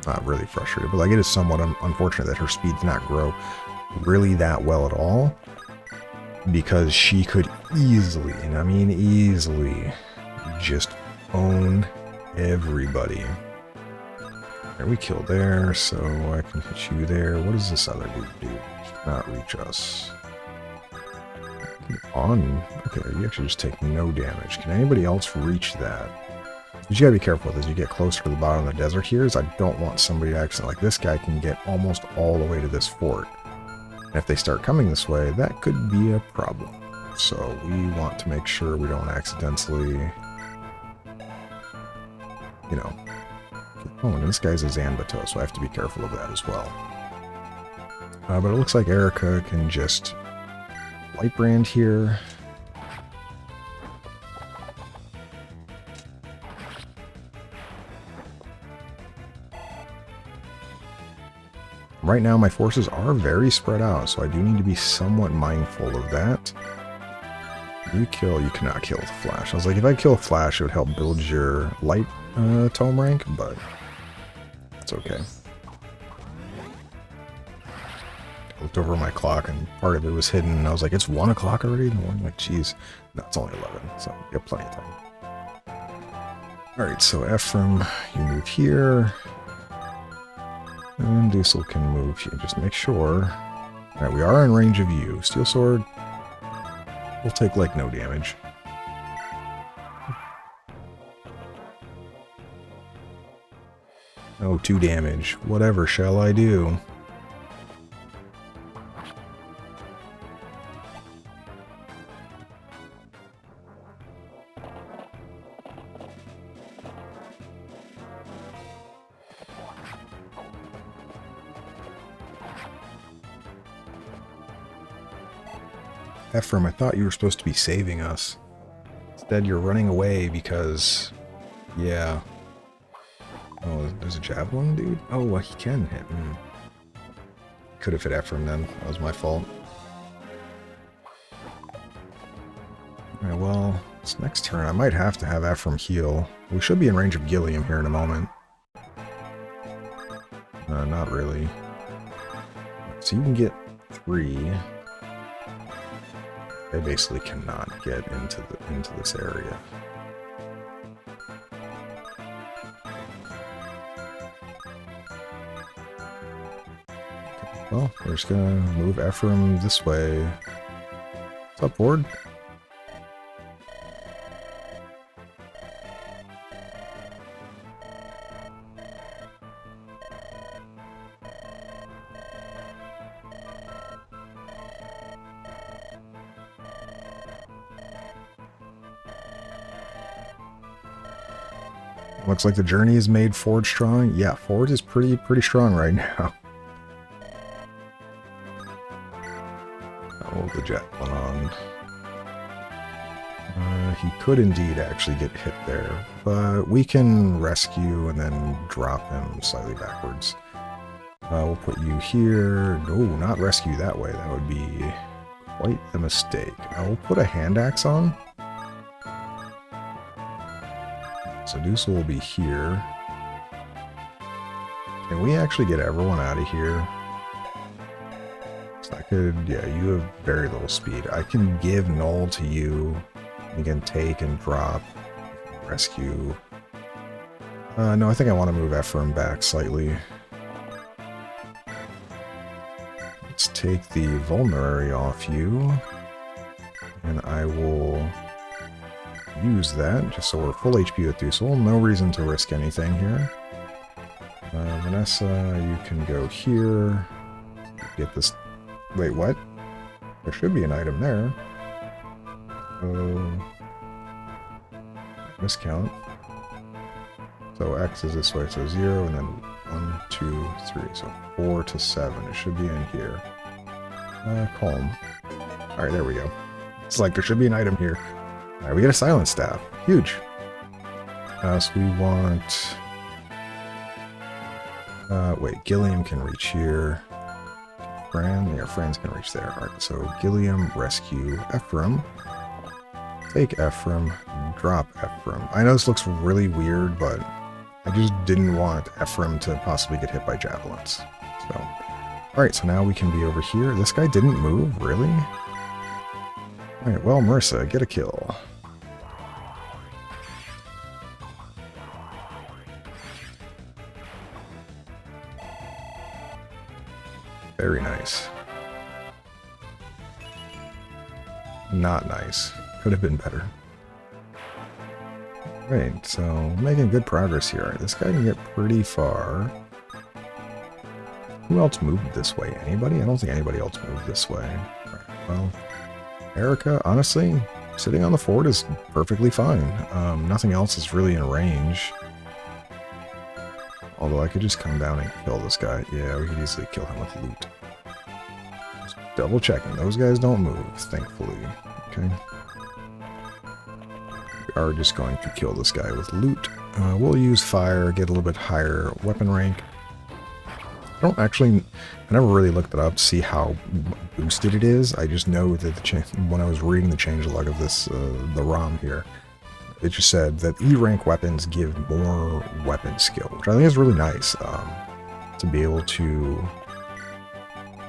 not really frustrated, but, like, it is somewhat unfortunate that her speed did not grow really that well at all, because she could easily, and I mean easily, just own everybody. There, we killed there, so I can hit you there. What does this other dude do? Not reach us. On. Okay, you actually just take no damage. Can anybody else reach that? But you gotta be careful with as you get closer to the bottom of the desert here, is I don't want somebody to accidentally, like this guy can get almost all the way to this fort. And if they start coming this way, that could be a problem. So we want to make sure we don't accidentally, you know. Oh, and this guy's a Zanbato, so I have to be careful of that as well. But it looks like Erica can just light brand here. Right now my forces are very spread out, so I do need to be somewhat mindful of that. You cannot kill with Flash. I was like, if I kill Flash, it would help build your light tome rank, but it's okay. I looked over my clock and part of it was hidden, and I was like, it's 1 o'clock already in the morning? Like, geez. No, it's only 11, so you have plenty of time. Alright, so Ephraim, you move here. And Dussel can move here. Just make sure. Alright, we are in range of you. Steel Sword. We'll take, like, no damage. Oh, 2 damage. Whatever shall I do? Ephraim, I thought you were supposed to be saving us. Instead, you're running away because... Yeah. Oh, there's a javelin, dude? Oh, well, he can hit. Could have hit Ephraim then. That was my fault. Alright, well, this next turn I might have to have Ephraim heal. We should be in range of Gilliam here in a moment. Not really. So you can get 3. They basically cannot get into this area. Okay, well, we're just gonna move Ephraim this way. What's up, Ward? Looks like the journey has made Forge strong. Yeah, Forge is pretty strong right now. Oh, the javelin on. He could indeed actually get hit there, but we can rescue and then drop him slightly backwards. We'll put you here. No, not rescue that way. That would be quite the mistake. I will put a hand axe on. So Deuce will be here. Can we actually get everyone out of here? So I could, yeah, you have very little speed. I can give Null to you. You can take and drop. Rescue. No, I think I want to move Ephraim back slightly. Let's take the Vulnerary off you. And I will... use that, just so we're full HP with Dusel. No reason to risk anything here. Vanessa, you can go here. Get this... Wait, what? There should be an item there. Miscount. So X is this way, so 0, and then 1, 2, 3. So 4 to 7. It should be in here. Calm. Alright, there we go. It's like there should be an item here. Alright, we get a silent staff. Huge. So we want... wait, Gilliam can reach here. Fran, yeah, Fran's can reach there. Alright, so Gilliam, rescue Ephraim. Take Ephraim, drop Ephraim. I know this looks really weird, but I just didn't want Ephraim to possibly get hit by javelins. So, alright, so now we can be over here. This guy didn't move, really? Alright, well, Marissa, get a kill. Very nice. Not nice. Could have been better. Right, so making good progress here. This guy can get pretty far. Who else moved this way? Anybody? I don't think anybody else moved this way. Right, well, Erica, honestly, sitting on the fort is perfectly fine. Nothing else is really in range. Although I could just come down and kill this guy. Yeah, we could easily kill him with loot. Just double checking. Those guys don't move, thankfully. Okay. We are just going to kill this guy with loot. We'll use fire, get a little bit higher weapon rank. I never really looked it up to see how boosted it is. I just know that when I was reading the changelog of this, the ROM here, it just said that E-rank weapons give more weapon skill, which I think is really nice, to be able to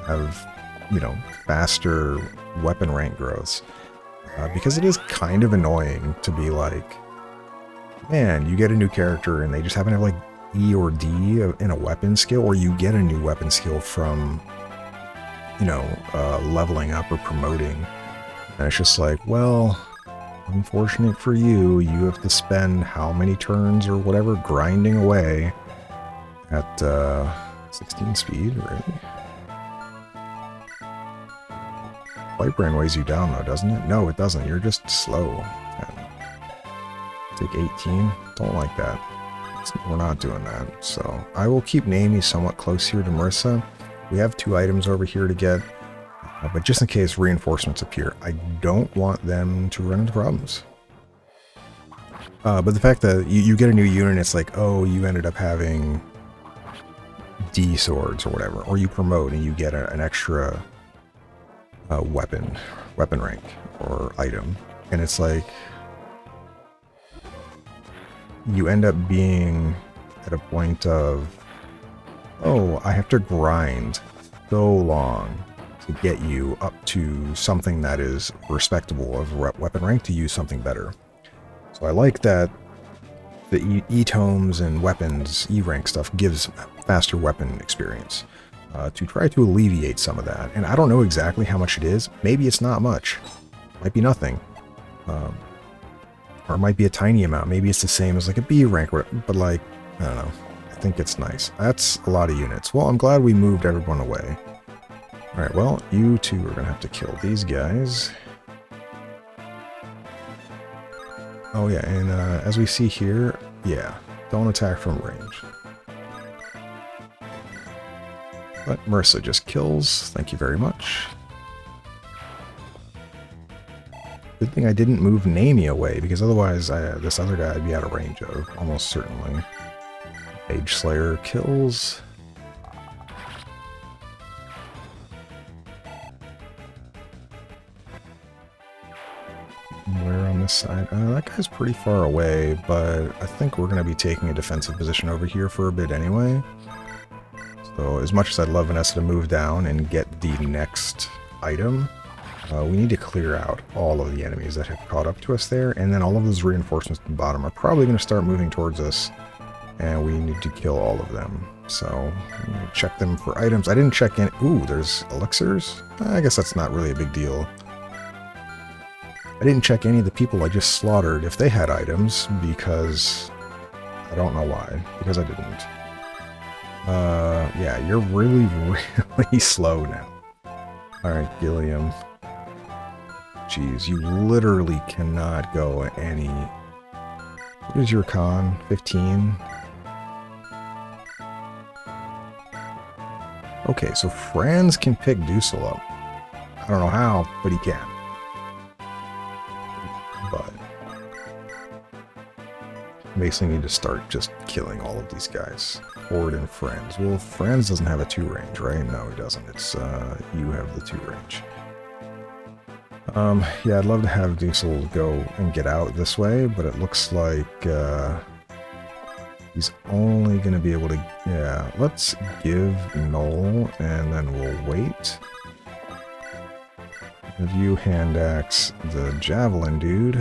have, you know, faster weapon rank growths. Because it is kind of annoying to be like, man, you get a new character and they just happen to have like E or D in a weapon skill, or you get a new weapon skill from, you know, leveling up or promoting. And it's just like, well, unfortunate for you, you have to spend how many turns or whatever grinding away. at 16 speed, really? Light Brain weighs you down, though, doesn't it? No, it doesn't. You're just slow. And take 18. Don't like that. We're not doing that. So I will keep Naomi somewhat close here to Marissa. We have 2 items over here to get. But just in case reinforcements appear, I don't want them to run into problems. But the fact that you get a new unit, it's like, oh, you ended up having D swords or whatever. Or you promote and you get an extra weapon rank or item. And it's like, you end up being at a point of, oh, I have to grind so long to get you up to something that is respectable of weapon rank to use something better. So I like that the E-tomes and weapons, E-rank stuff gives faster weapon experience to try to alleviate some of that. And I don't know exactly how much it is. Maybe it's not much. Might be nothing. Or it might be a tiny amount. Maybe it's the same as like a B rank, but like, I don't know. I think it's nice. That's a lot of units. Well, I'm glad we moved everyone away. Alright, well, you two are going to have to kill these guys. Oh yeah, and as we see here, yeah, don't attack from range. But Marissa just kills. Thank you very much. Good thing I didn't move Naomi away, because otherwise this other guy would be out of range of, almost certainly. Age Slayer kills. Where on this side? That guy's pretty far away, but I think we're going to be taking a defensive position over here for a bit anyway. So as much as I'd love Vanessa to move down and get the next item, we need to clear out all of the enemies that have caught up to us there, and then all of those reinforcements at the bottom are probably going to start moving towards us, and we need to kill all of them. So check them for items. I didn't check in. Ooh, there's elixirs? I guess that's not really a big deal. I didn't check any of the people I just slaughtered if they had items, because I don't know why, because I didn't. Yeah, you're really, really slow now. Alright, Gilliam. Jeez, you literally cannot go any... What is your con? 15? Okay, so Franz can pick Dussel up. I don't know how, but he can. But... basically need to start just killing all of these guys. Ford and Franz. Well, Franz doesn't have a 2 range, right? No, he doesn't. It's, you have the 2 range. Yeah, I'd love to have Dussel go and get out this way, but it looks like, he's only going to be able to... Yeah, let's give Noel, and then we'll wait. Have you hand axe the Javelin dude.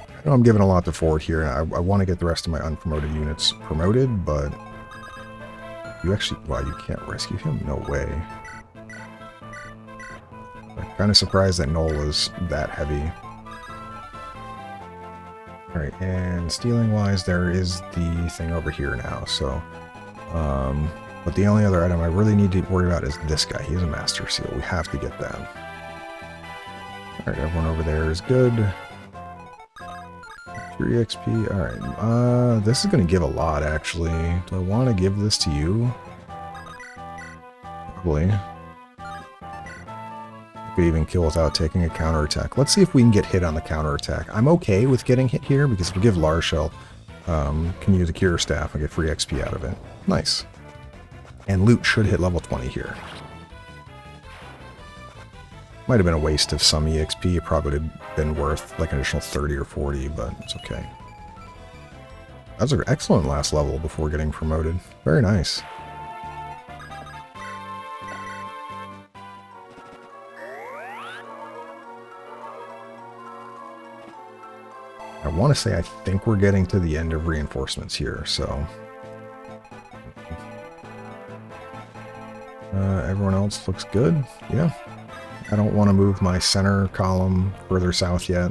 I know I'm giving a lot to Ford here, and I want to get the rest of my unpromoted units promoted, but... You actually... Wow, you can't rescue him? No way. I'm kind of surprised that Noel is that heavy. Alright, and stealing-wise, there is the thing over here now, so... but the only other item I really need to worry about is this guy. He is a Master Seal. We have to get that. Alright, everyone over there is good. 3 XP. Alright, this is going to give a lot, actually. Do I want to give this to you? Probably. I could even kill without taking a counterattack. Let's see if we can get hit on the counterattack. I'm okay with getting hit here, because if we give Larshell, can use a Cure Staff and get free XP out of it. Nice. And loot should hit level 20 here. Might have been a waste of some EXP. It probably would have been worth like an additional 30 or 40, but it's okay. That was an excellent last level before getting promoted. Very nice. I want to say I think we're getting to the end of reinforcements here, so... everyone else looks good. Yeah. I don't want to move my center column further south yet.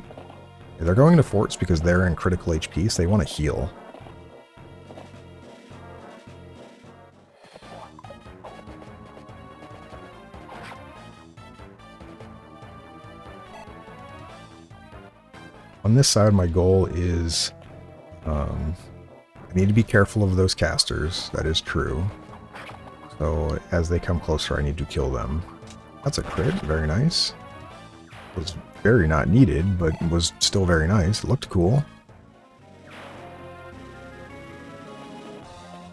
They're going to forts because they're in critical HP, so they want to heal. On this side, my goal is I need to be careful of those casters. That is true. So as they come closer, I need to kill them. That's a crit. Very nice. Was very not needed, but was still very nice. It looked cool.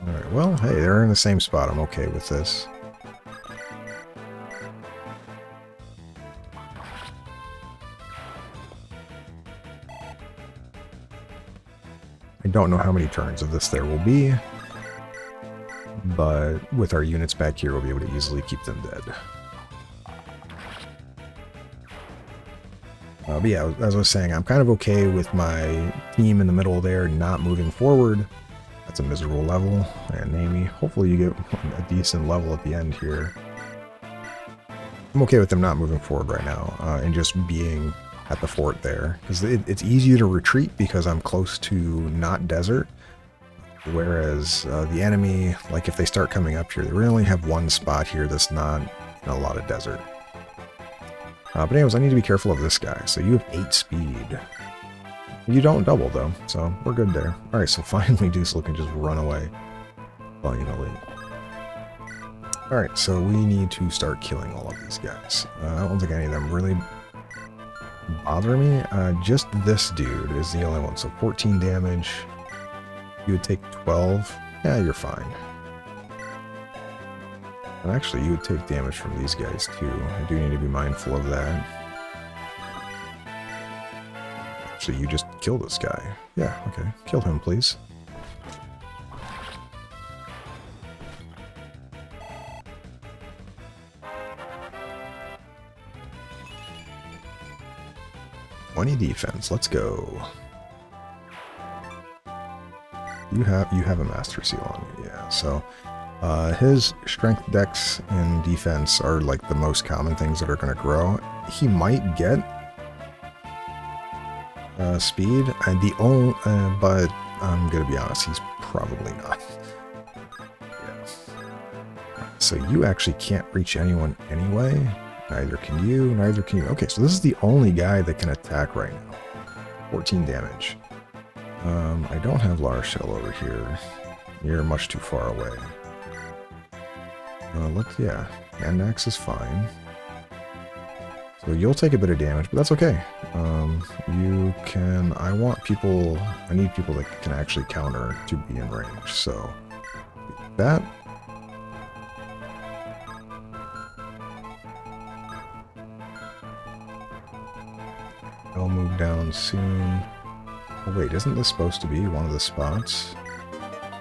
Alright, well, hey, they're in the same spot. I'm okay with this. I don't know how many turns of this there will be, but with our units back here, we'll be able to easily keep them dead. But yeah, as I was saying, I'm kind of okay with my team in the middle there not moving forward. That's a miserable level. And Amy, hopefully you get a decent level at the end here. I'm okay with them not moving forward right now and just being at the fort there, because it's easier to retreat because I'm close to not desert, whereas the enemy, like if they start coming up here, they really only have one spot here that's not in a lot of desert. But anyways, I need to be careful of this guy. So you have 8 speed. You don't double though, so we're good there. Alright, so finally Dusel can just run away. Well, you know, alright, so we need to start killing all of these guys. I don't think any of them really bother me. Just this dude is the only one. So 14 damage. You would take 12. Yeah, you're fine. And actually, you would take damage from these guys too. I do need to be mindful of that. Actually, you just kill this guy. Yeah, okay. Kill him, please. Defense. Let's go. You have a Master Seal on you, yeah. So his strength, dex, and defense are like the most common things that are going to grow. He might get speed, and the only, but I'm gonna be honest, he's probably not. Yeah. So you actually can't reach anyone anyway. Neither can you, neither can you. Okay, so this is the only guy that can attack right now. 14 damage. I don't have La Shell over here. You're much too far away. Yeah, hand axe is fine. So you'll take a bit of damage, but that's okay. You can, I need people that can actually counter to be in range, so that. I'll move down soon. Oh wait, isn't this supposed to be one of the spots?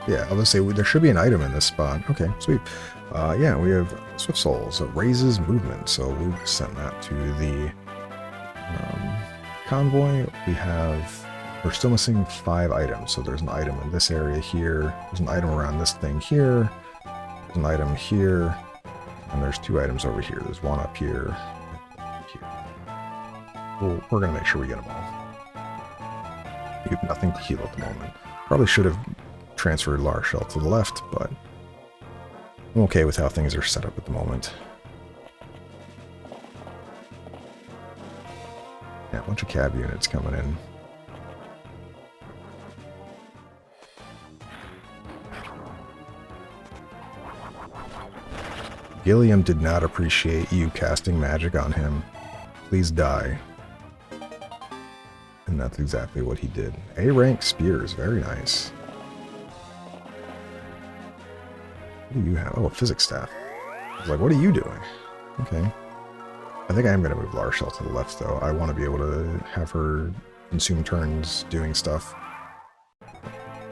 Yeah, I was gonna say there should be an item in this spot. Okay, sweet. Yeah, we have Swift Souls. It raises movement, so we've sent that to the convoy. We're still missing 5 items. So there's an item in this area here. There's an item around this thing here. There's an item here, and there's 2 items over here. There's one up here. We're gonna make sure we get them all. You have nothing to heal at the moment. Probably should have transferred Larshell to the left, but I'm okay with how things are set up at the moment. Yeah, a bunch of cab units coming in. Gilliam did not appreciate you casting magic on him. Please die. And that's exactly what he did. A-rank spears, very nice. What do you have? Oh, a physics staff. I was like, what are you doing? Okay. I think I am going to move Larshell to the left, though. I want to be able to have her consume turns doing stuff.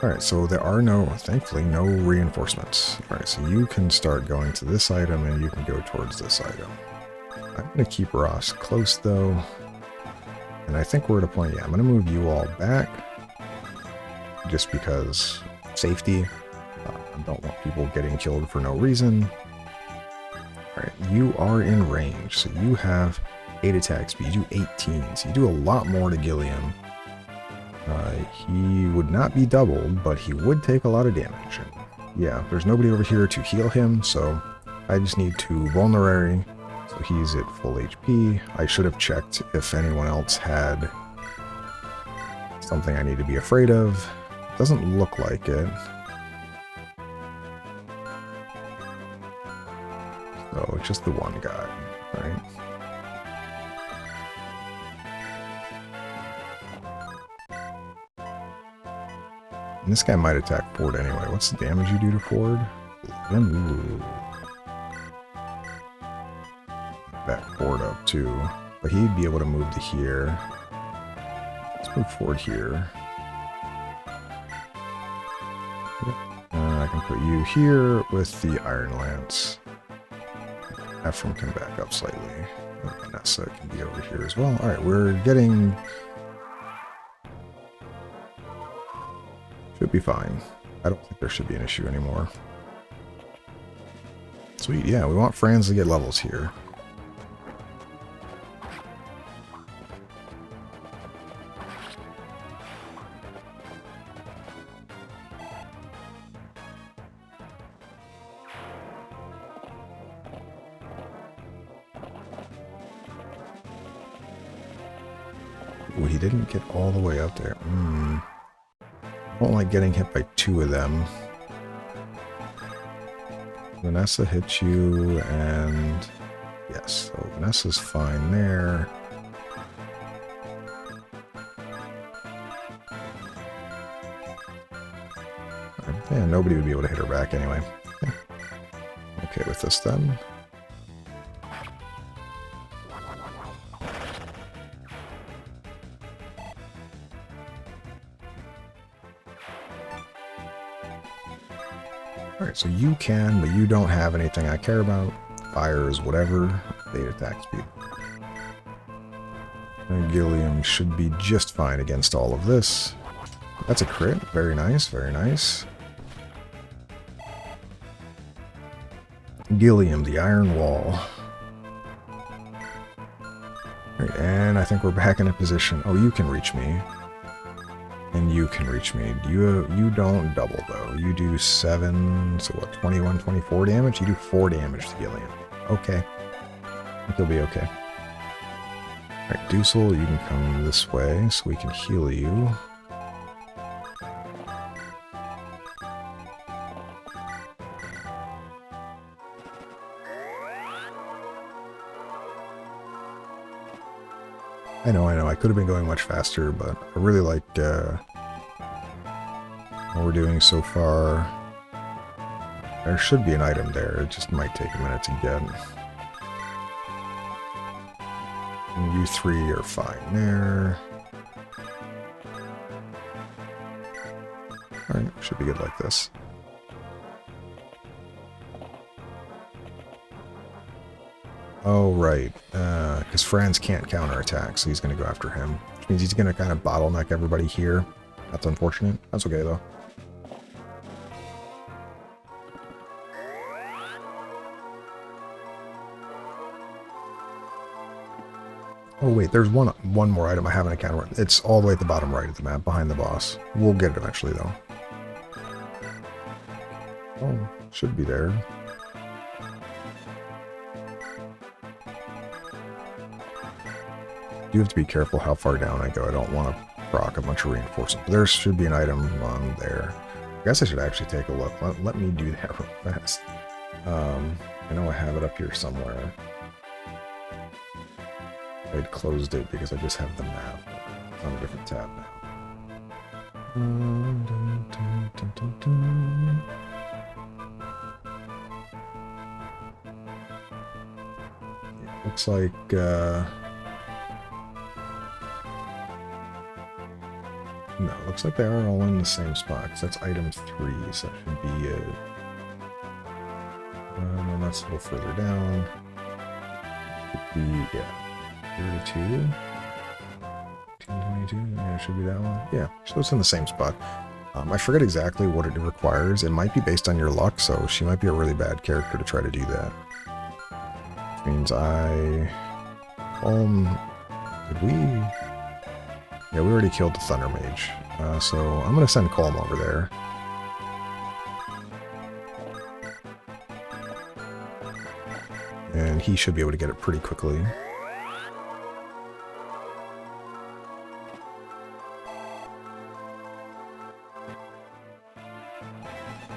Alright, so there are thankfully, no reinforcements. Alright, so you can start going to this item, and you can go towards this item. I'm going to keep Ross close, though. And I think we're at a point, yeah, I'm going to move you all back. Just because safety. I don't want people getting killed for no reason. Alright, you are in range. So you have 8 attack speed. You do 18. So you do a lot more to Gilliam He would not be doubled, but he would take a lot of damage. And yeah, there's nobody over here to heal him, so I just need to vulnerary. So he's at full HP. I should have checked if anyone else had something I need to be afraid of. Doesn't look like it. So it's just the one guy, right? And this guy might attack Ford anyway. What's the damage you do to Ford? Ooh. Back Ford up too. But he'd be able to move to here. Let's move Ford here. I can put you here with the Iron Lance. Ephraim can back up slightly. Vanessa can be over here as well. Alright, we're getting... Should be fine. I don't think there should be an issue anymore. Sweet, yeah, we want Franz to get levels here. Ooh, he didn't get all the way up there. I don't like getting hit by two of them. Vanessa hits you, and yes, so Vanessa's fine there. Yeah, nobody would be able to hit her back anyway. Okay with this then. Alright, so you can, but you don't have anything I care about. Fires, whatever. Beta attack speed. And Gilliam should be just fine against all of this. That's a crit. Very nice, very nice. Gilliam, the Iron Wall. Alright, and I think we're back in a position. Oh, you can reach me. And you can reach me. You don't double, though. You do 7, so what, 21, 24 damage? You do 4 damage to Gilliam. Okay. I think you'll be okay. Alright, Dusel, you can come this way so we can heal you. I know. I could have been going much faster, but I really like what we're doing so far. There should be an item there. It just might take a minute to get. And you three are fine there. Alright, should be good like this. Oh, right. Because Franz can't counterattack, so he's going to go after him. Which means he's going to kind of bottleneck everybody here. That's unfortunate. That's okay, though. Oh, wait. There's one more item I haven't accounted. It's all the way at the bottom right of the map, behind the boss. We'll get it eventually, though. Oh, should be there. You have to be careful how far down I go. I don't want to proc a bunch of reinforcements. There should be an item on there. I guess I should actually take a look. Let me do that real fast. I know I have it up here somewhere. I'd closed it because I just have the map. It's on a different tab now. Yeah, looks like... No, looks like they are all in the same spot, because that's item 3, so that should be it. And that's a little further down. Should be, yeah, 32. 1022, yeah, it should be that one. Yeah, so it's in the same spot. I forget exactly what it requires. It might be based on your luck, so she might be a really bad character to try to do that. Which means did we... Yeah, we already killed the Thunder Mage. So I'm going to send Colm over there. And he should be able to get it pretty quickly.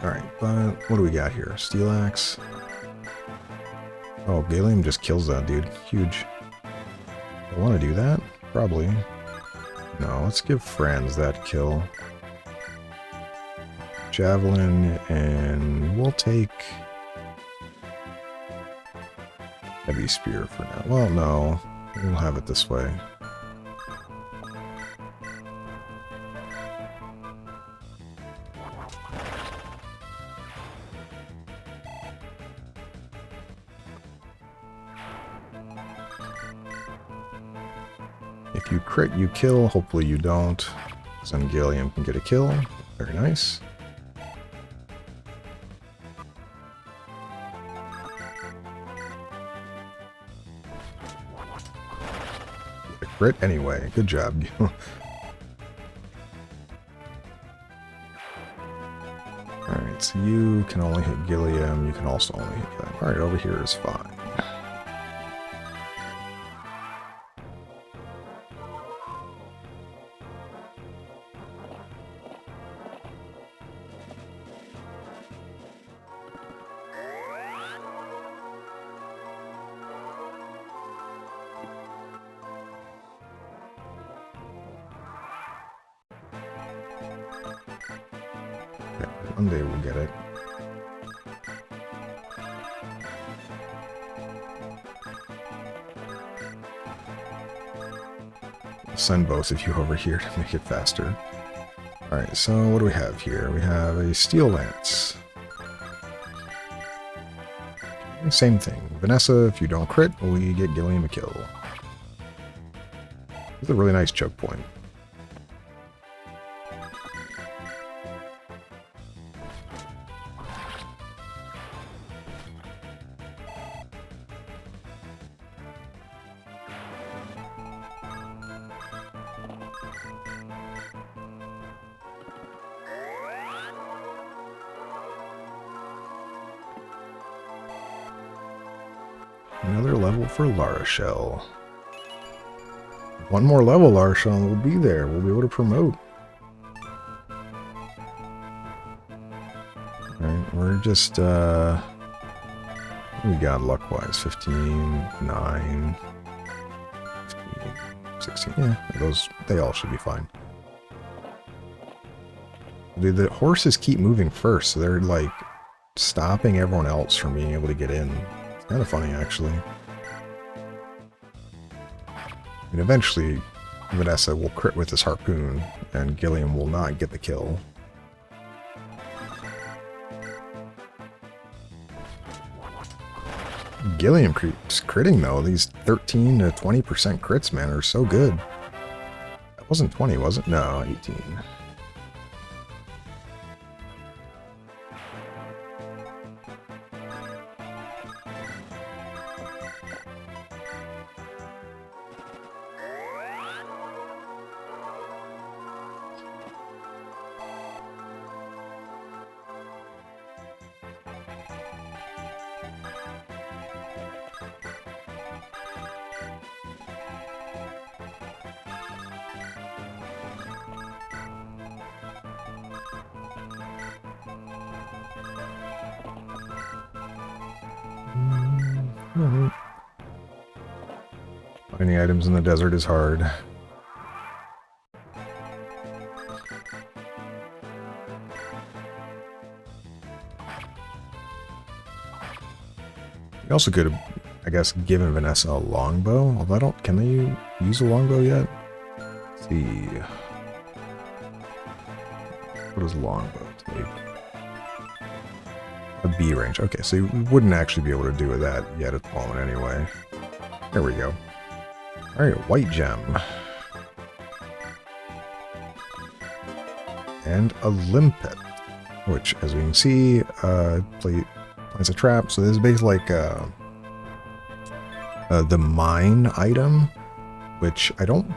Alright, but what do we got here? Steel Axe. Oh, Gallium just kills that dude. Huge. I want to do that? Probably. No, let's give Franz that kill. Javelin, and we'll take Heavy Spear for now. Well, no. We'll have it this way. If you crit, you kill. Hopefully you don't. Then Gallium can get a kill. Very nice. A crit anyway. Good job. Alright, so you can only hit Gallium. You can also only hit Gallium. Alright, over here is fine. One day we'll get it. I'll send both of you over here to make it faster. Alright, so what do we have here? We have a Steel Lance. Okay, same thing. Vanessa, if you don't crit, we get Gallium a kill. It's a really nice choke point. Another level for Lara Shell. One more level, Lara Shell, and we'll be there. We'll be able to promote. Alright, we're just, what we got luck-wise? 15, 9, 15, 16. Yeah, those, they all should be fine. Dude, the horses keep moving first, so they're, like, stopping everyone else from being able to get in. It's kind of funny, actually. And eventually, Vanessa will crit with his harpoon, and Gallium will not get the kill. Gallium keeps critting, though. These 13 to 20% crits, man, are so good. That wasn't 20, was it? No, 18. Finding items in the desert is hard. You also could have, I guess, given Vanessa a longbow. Although I don't, can they use a longbow yet? Let's see. What does longbow take? A B range. Okay, so you wouldn't actually be able to do that yet at the moment anyway. There we go. Alright, white gem. And a limpet, which, as we can see, plants a trap. So this is basically like the mine item, which I don't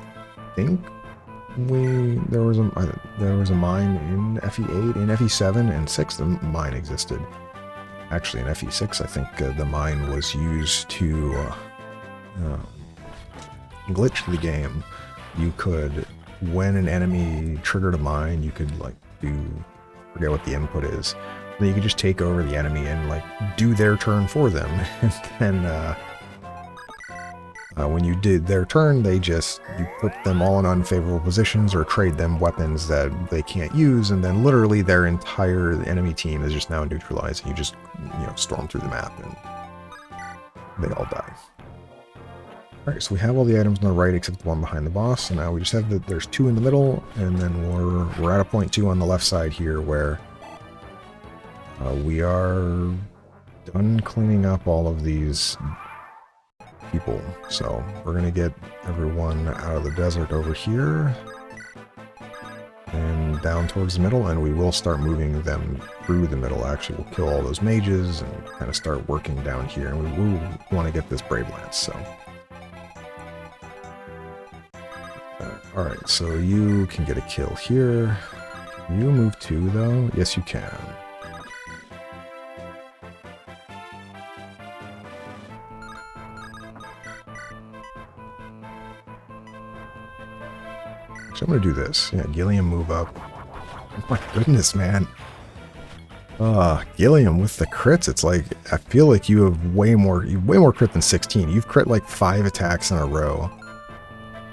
think there was a mine in FE8, in FE7 and 6. The mine existed. Actually, in FE6, I think the mine was used to glitch the game. You could, when an enemy triggered a mine, you could like forget what the input is. Then you could just take over the enemy and like do their turn for them, and then when you did their turn, you put them all in unfavorable positions or trade them weapons that they can't use, and then literally their entire enemy team is just now neutralized, and you just, storm through the map and they all die. Alright, so we have all the items on the right except the one behind the boss, and now we just have there's 2 in the middle, and then we're at a point 2 on the left side here where we are done cleaning up all of these people. So we're going to get everyone out of the desert over here and down towards the middle, and we will start moving them through the middle. Actually, we'll kill all those mages and kind of start working down here, and we will want to get this Brave Lance. So alright, so you can get a kill here. Can you move 2 though? Yes, you can. So I'm going to do this. Yeah, Gilliam, move up. Oh my goodness, man. Gilliam with the crits. It's like, I feel like you have way more crit than 16. You've crit like 5 attacks in a row.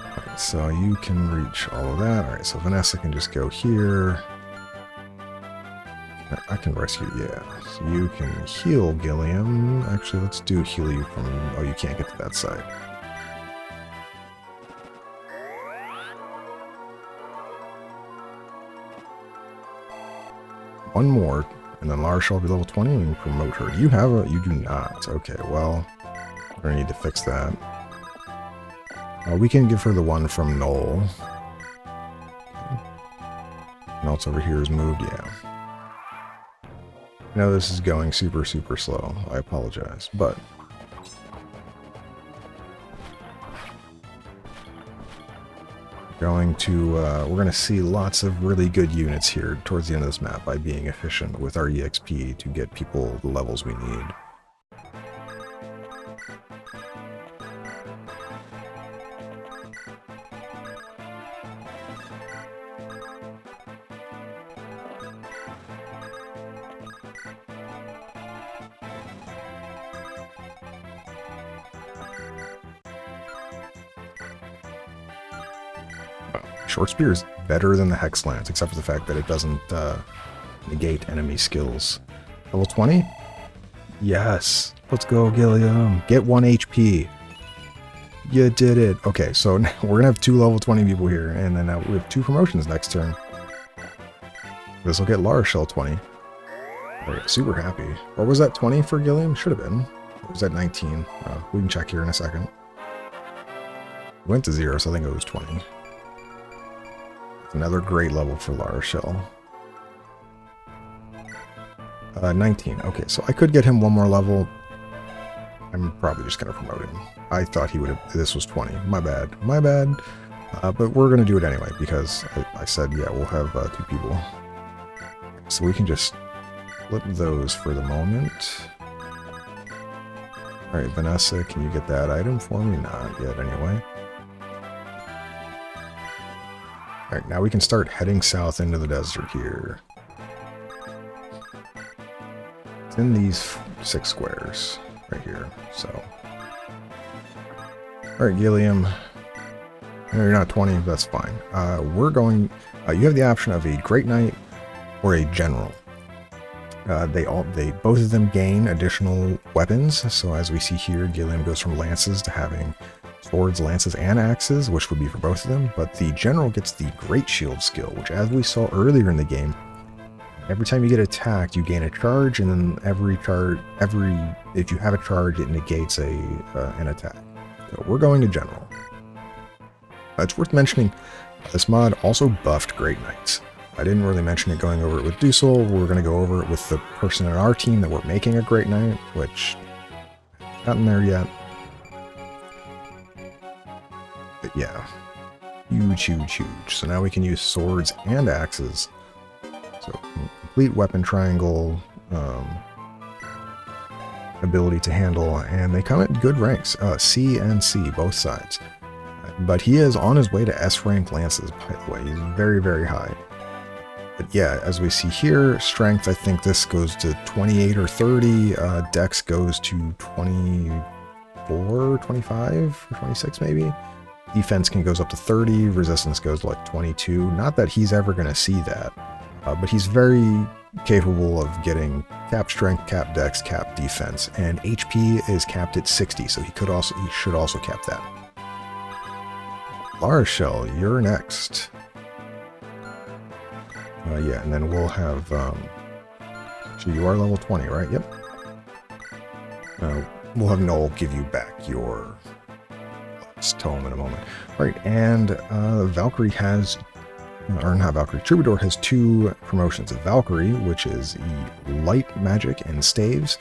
Alright, so you can reach all of that. Alright, so Vanessa can just go here. I can rescue, yeah. So you can heal Gilliam. Actually, let's heal you from, oh, you can't get to that side. One more, and then Lara shall be level 20, and we can promote her. Do you have a... You do not. Okay, well, we're going to need to fix that. We can give her the one from Knoll. Okay. And else over here is moved, yeah. I know this is going super, super slow. I apologize, but... we're going to see lots of really good units here towards the end of this map by being efficient with our EXP to get people the levels we need. Short Spear is better than the Hex Lance, except for the fact that it doesn't negate enemy skills. Level 20? Yes. Let's go, Gilliam. Get 1 HP. You did it. Okay, so now we're going to have 2 level 20 people here, and then we have 2 promotions next turn. This will get Lara Shell 20. Right, super happy. Or was that 20 for Gilliam? Should have been. Or was that 19? We can check here in a second. It went to 0, so I think it was 20. Another great level for Lara Shell. 19. Okay, so I could get him 1 more level. I'm probably just going to promote him. I thought he would have... This was 20. My bad. My bad. But we're going to do it anyway, because I said, yeah, we'll have 2 people. So we can just flip those for the moment. Alright, Vanessa, can you get that item for me? Not yet, anyway. Alright, now we can start heading south into the desert here. It's in these 6 squares right here, so. Alright, Gilliam. No, you're not 20, that's fine. We're going... you have the option of a Great Knight or a General. Both of them gain additional weapons, so as we see here, Gilliam goes from lances to having swords, lances, and axes, which would be for both of them, but the General gets the Great Shield skill, which, as we saw earlier in the game, every time you get attacked, you gain a charge, and then if you have a charge, it negates an attack. So we're going to General. It's worth mentioning, this mod also buffed Great Knights. I didn't really mention it going over it with Dusel. We're going to go over it with the person in our team that we're making a Great Knight, which I haven't gotten there yet. But yeah, huge, huge, huge. So now we can use swords and axes. So complete weapon triangle, ability to handle, and they come at good ranks, C and C, both sides. But he is on his way to S rank lances, by the way. He's very, very high. But yeah, as we see here, strength, I think this goes to 28 or 30. Dex goes to 24, 25, or 26 maybe. Defense goes up to 30. Resistance goes to like 22. Not that he's ever going to see that, but he's very capable of getting cap strength, cap dex, cap defense, and HP is capped at 60, so he should also cap that. Larshell, you're next. Yeah, and then we'll have, so you are level 20, right? Yep. We'll have Noel give you back your last tome in a moment. All right, and Valkyrie has, or not Valkyrie, Troubadour has 2 promotions. A Valkyrie, which is light magic and staves,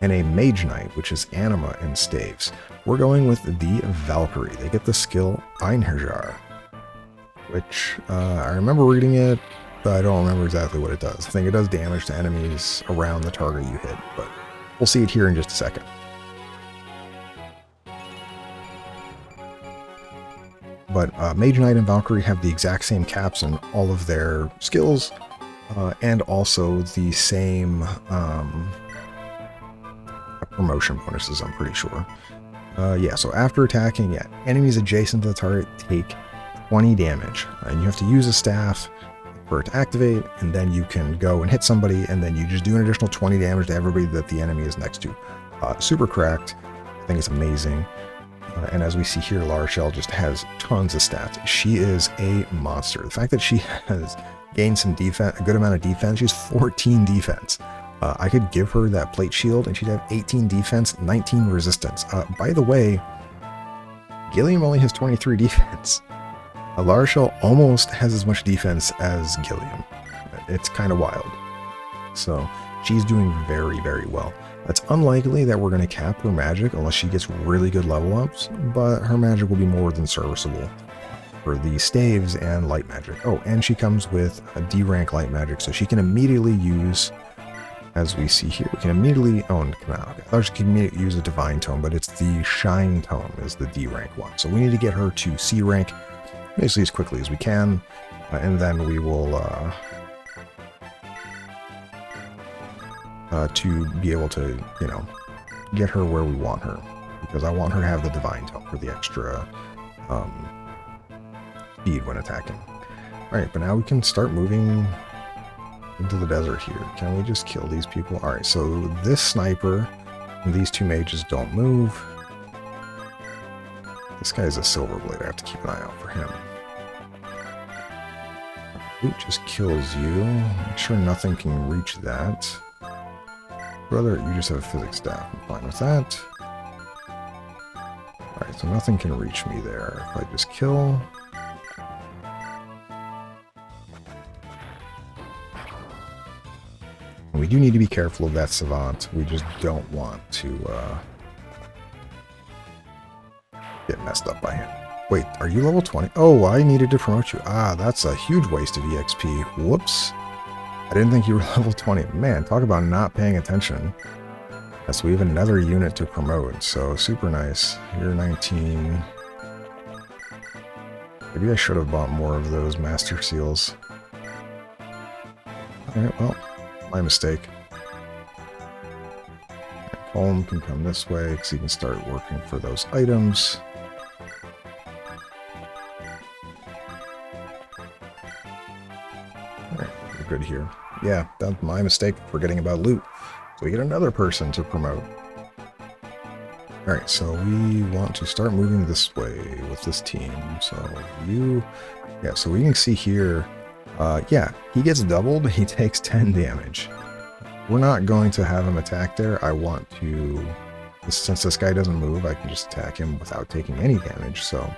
and a Mage Knight, which is anima and staves. We're going with the Valkyrie. They get the skill Einherjar, which I remember reading it, but I don't remember exactly what it does. I think it does damage to enemies around the target you hit, but we'll see it here in just a second. But Mage Knight and Valkyrie have the exact same caps in all of their skills, and also the same promotion bonuses, I'm pretty sure. Yeah, so after attacking, yeah, enemies adjacent to the target take 20 damage, and you have to use a staff for it to activate, and then you can go and hit somebody, and then you just do an additional 20 damage to everybody that the enemy is next to. Super cracked. I think it's amazing. And as we see here, Larshell just has tons of stats. She is a monster. The fact that she has gained some defense, a good amount of defense, she has 14 defense. I could give her that plate shield and she'd have 18 defense, 19 resistance. By the way, Gilliam only has 23 defense. Larshell almost has as much defense as Gilliam. It's kind of wild. So she's doing very, very well. It's unlikely that we're going to cap her magic unless she gets really good level ups, but her magic will be more than serviceable for the staves and light magic. Oh, and she comes with a D rank light magic, so she can immediately use, as we see here, we can immediately, oh, come out. Okay. I thought she could immediately use a divine tome, but it's the shine tome is the D rank one. So we need to get her to C rank basically as quickly as we can, and then we will to be able to, you know, get her where we want her, because I want her to have the divine tome for the extra speed when attacking. Alright, but now we can start moving into the desert here. Can we just kill these people? Alright, so this sniper and these 2 mages don't move. This guy's a silver blade. I have to keep an eye out for him. Boot just kills you. Make sure nothing can reach that. Brother, you just have a physics staff. I'm fine with that. Alright, so nothing can reach me there. If I just kill. And we do need to be careful of that savant. We just don't want to get messed up by him. Wait, are you level 20? Oh, I needed to promote you. Ah, that's a huge waste of EXP. Whoops. I didn't think you were level 20. Man, talk about not paying attention. Yes, we have another unit to promote, so super nice. You're 19. Maybe I should have bought more of those master seals. Alright, well, my mistake. Colm can come this way, because he can start working for those items. Alright, we're good here. Yeah, that's my mistake, forgetting about loot. So we get another person to promote. Alright, so we want to start moving this way with this team. So you... Yeah, so we can see here... yeah, he gets doubled, he takes 10 damage. We're not going to have him attack there. I want to... Since this guy doesn't move, I can just attack him without taking any damage, so...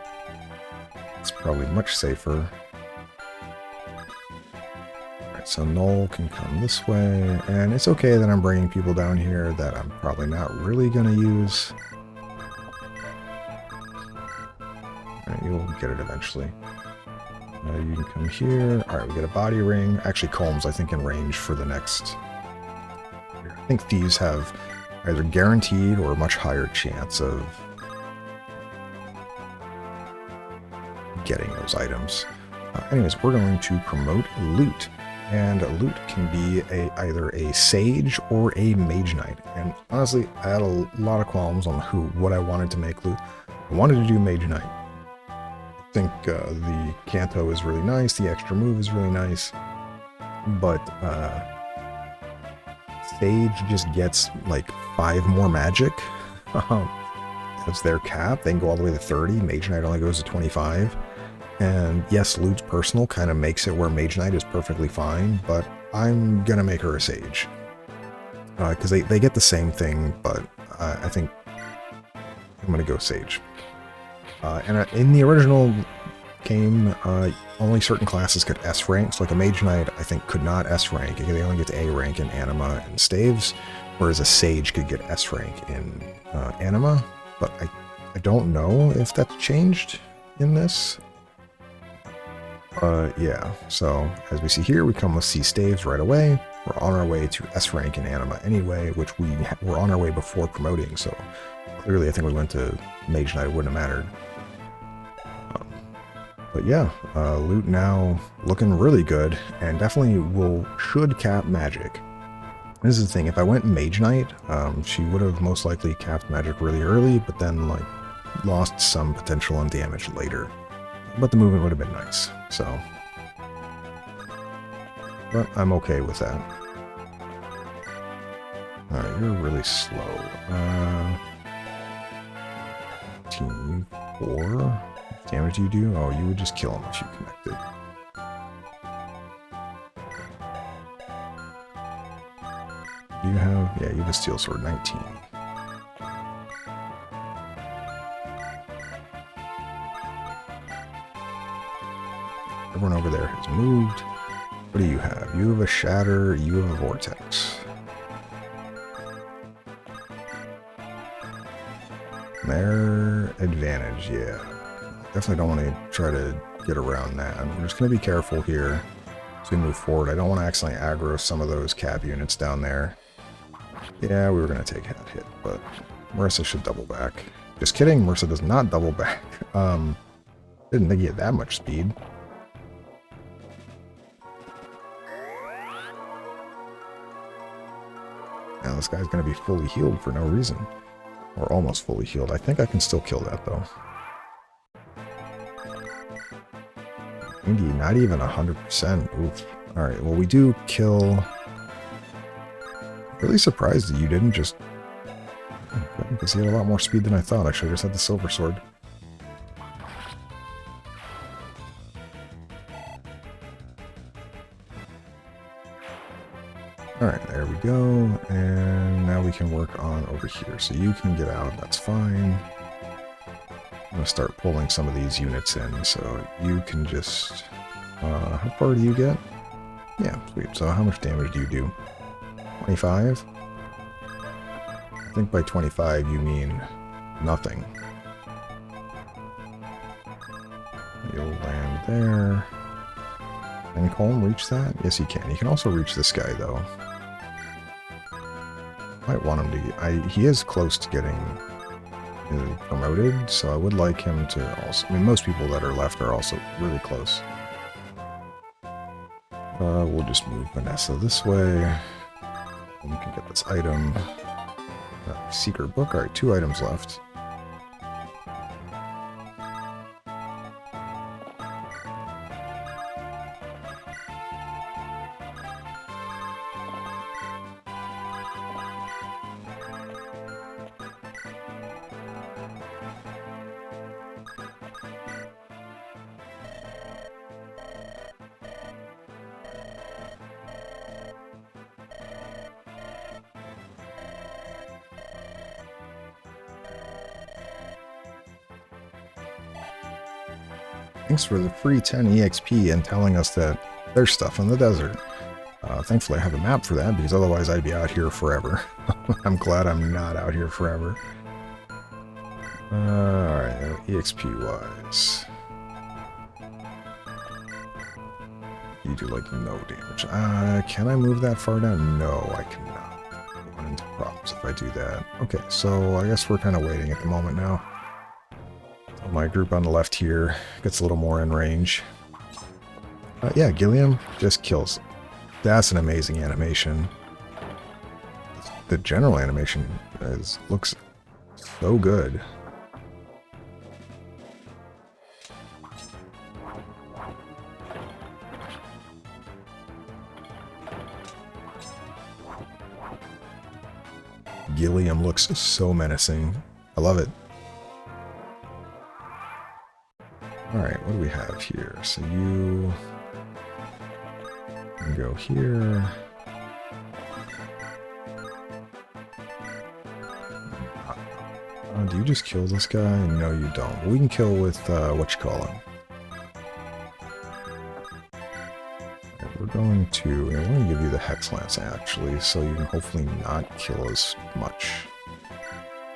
It's probably much safer. So Noel can come this way, and it's okay that I'm bringing people down here that I'm probably not really going to use. Alright, you'll get it eventually. You can come here. Alright, we get a body ring. Actually, Colm's, I think, in range for the next... I think thieves have either guaranteed or a much higher chance of getting those items. Anyways, we're going to promote loot. And loot can be either a sage or a mage knight. And honestly, I had a lot of qualms on what I wanted to make loot. I wanted to do mage knight. I think the Canto is really nice, the extra move is really nice, but Sage just gets like 5 more magic. That's their cap. They can go all the way to 30. Mage Knight only goes to 25. And yes, loot's personal kind of makes it where Mage Knight is perfectly fine, but I'm gonna make her a Sage. Because they get the same thing, but I think I'm gonna go Sage. And in the original game, only certain classes could S rank. So like a Mage Knight, I think, could not S rank. They only get to A rank in Anima and Staves, whereas a Sage could get S rank in Anima. But I don't know if that's changed in this. Yeah, so as we see here, we come with C Staves right away. We're on our way to S rank in Anima anyway, which we were on our way before promoting, so clearly I think we went to Mage Knight, it wouldn't have mattered. But yeah, loot now looking really good, and definitely should cap magic. This is the thing, if I went Mage Knight, she would have most likely capped magic really early, but then like lost some potential on damage later. But the movement would have been nice, so. But I'm okay with that. Alright, you're really slow. Team 4. Damage you do? Oh, you would just kill him if you connected. Do you have... Yeah, you have a steel sword, 19. Everyone over there has moved. What do you have? You have a shatter, you have a vortex. Their advantage, yeah. Definitely don't want to try to get around that. We're just going to be careful here as we move forward. I don't want to accidentally aggro some of those cap units down there. Yeah, we were going to take that hit, but Marissa should double back. Just kidding, Marissa does not double back. Didn't think he had that much speed. Now this guy's going to be fully healed for no reason. Or almost fully healed. I think I can still kill that, though. Not even 100%. Oof. Alright, well, we do kill... Really surprised that you didn't just... Because he had a lot more speed than I thought. I should have just had the silver sword. Alright, there we go. And now we can work on over here. So you can get out, that's fine. I'm going to start pulling some of these units in, so you can just... how far do you get? Yeah, sweet. So how much damage do you do? 25? I think by 25 you mean nothing. You'll land there. Can Colm reach that? Yes, he can. He can also reach this guy, though. Might want him to... he is close to getting... promoted, so I would like him to also... I mean, most people that are left are also really close. We'll just move Vanessa this way. And we can get this item. Secret book. Alright, 2 items left. Thanks for the free 10 EXP and telling us that there's stuff in the desert. Thankfully I have a map for that, because otherwise I'd be out here forever. I'm glad I'm not out here forever. Alright, EXP wise. You do like no damage. Can I move that far down? No, I cannot. I'll run into problems if I do that. Okay, so I guess we're kind of waiting at the moment now. My group on the left here gets a little more in range. Yeah, Gilliam just kills. That's an amazing animation. The general animation looks so good. Gilliam looks so menacing. I love it. Alright, what do we have here? So you can go here. Do you just kill this guy? No, you don't. We can kill with, what you call him. Right, we're going to give you the Hex Lance, actually, so you can hopefully not kill as much.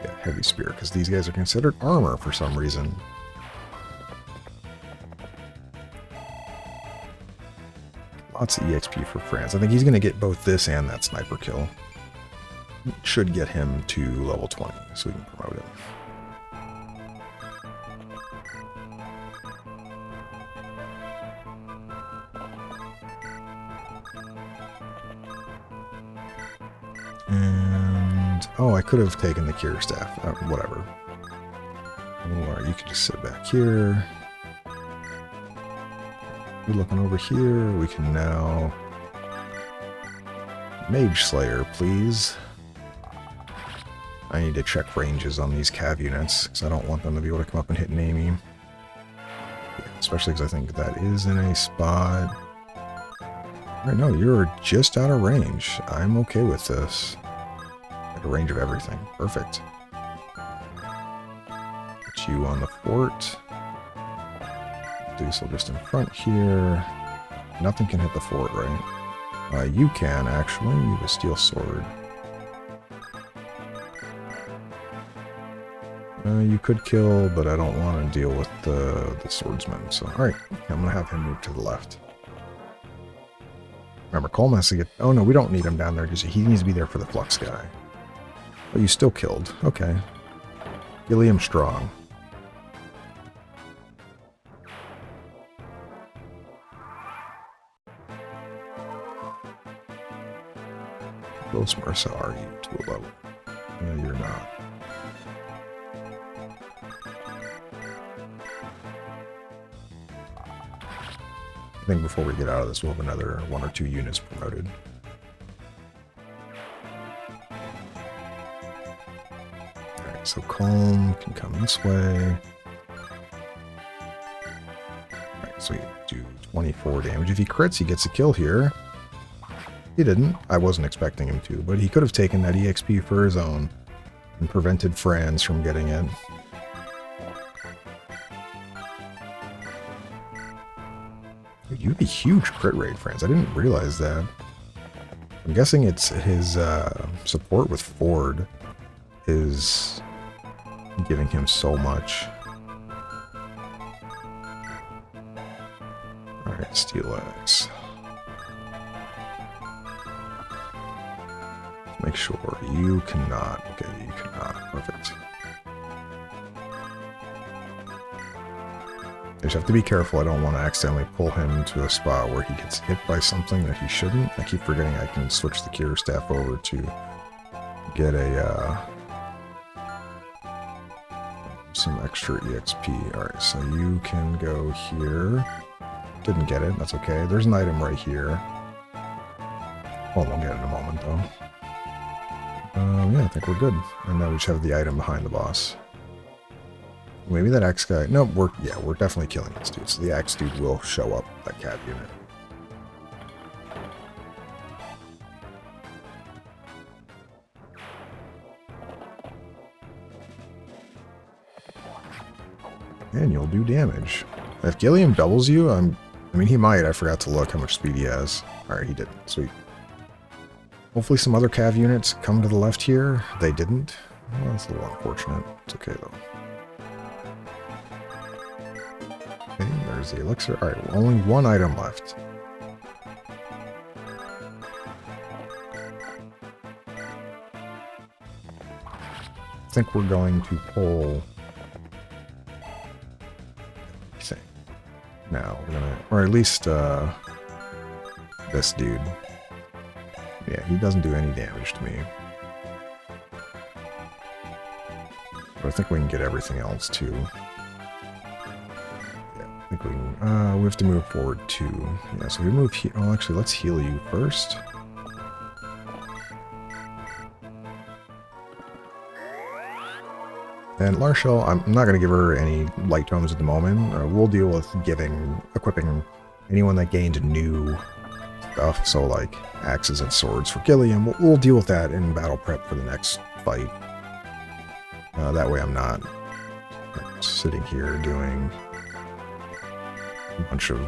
Yeah, Heavy Spear, because these guys are considered armor for some reason. Lots of EXP for France. I think he's going to get both this and that sniper kill. Should get him to level 20, so we can promote him. And oh, I could have taken the cure staff. Whatever. Or you could just sit back here. We're looking over here. We can now Mage Slayer, please. I need to check ranges on these cav units, because I don't want them to be able to come up and hit an Amy. Yeah, especially because I think that is in a spot. Alright, no, you're just out of range. I'm okay with this. At a range of everything. Perfect. Put you on the fort. Do so just in front here. Nothing can hit the fort, right? You can, actually. You have a steel sword. You could kill, but I don't want to deal with the swordsman. So, alright. I'm going to have him move to the left. Remember, Colm has to get... Oh, no, we don't need him down there. Because he needs to be there for the flux guy. Oh, you still killed. Okay. Gilliam strong. Close Marsa are you to a level? No, you're not. I think before we get out of this, we'll have another 1 or 2 units promoted. Alright, so Colm can come this way. Alright, so we do 24 damage. If he crits, he gets a kill here. He didn't. I wasn't expecting him to, but he could have taken that EXP for his own and prevented Franz from getting it. Dude, you have a huge crit rate, Franz. I didn't realize that. I'm guessing it's his support with Ford is giving him so much. Alright, Steel Axe. Make sure you cannot. Okay, you cannot. Perfect. I just have to be careful. I don't want to accidentally pull him to a spot where he gets hit by something that he shouldn't. I keep forgetting I can switch the cure staff over to get a some extra EXP. Alright, so you can go here. Didn't get it. That's okay. There's an item right here. Well, we'll get it in a moment, though. Yeah, I think we're good. And now we just have the item behind the boss. Maybe that axe guy... No, we're definitely killing this dude. So the axe dude will show up, that cav unit. And you'll do damage. If Gilliam doubles you, I mean, he might. I forgot to look how much speed he has. Alright, he didn't. Sweet. Hopefully some other cav units come to the left here. They didn't. Well, that's a little unfortunate. It's okay, though. Okay, there's the elixir. Alright, only one item left. think we're going to pull... Now, we're gonna... Or at least, this dude. Yeah, he doesn't do any damage to me. But I think we can get everything else, too. Yeah, I think we can... we have to move forward, too. Yeah, so we move here... Oh, actually, let's heal you first. And Larshell, I'm not going to give her any light tomes at the moment. We'll deal with equipping anyone that gained new stuff, so like axes and swords for Gilliam. We'll deal with that in battle prep for the next fight. That way I'm not sitting here doing a bunch of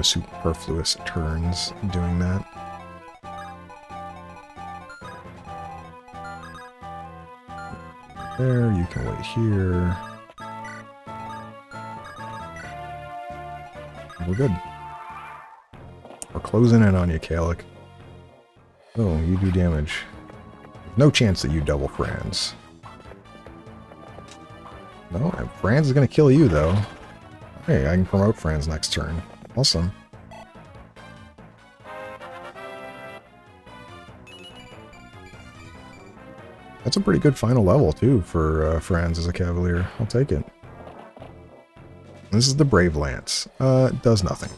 superfluous turns doing that. There, you can wait here. We're good. We're closing in on you, Kalik. Oh, you do damage. No chance that you double Franz. No, Franz is going to kill you, though. Hey, I can promote Franz next turn. Awesome. That's a pretty good final level, too, for Franz as a Cavalier. I'll take it. This is the Brave Lance. It does nothing.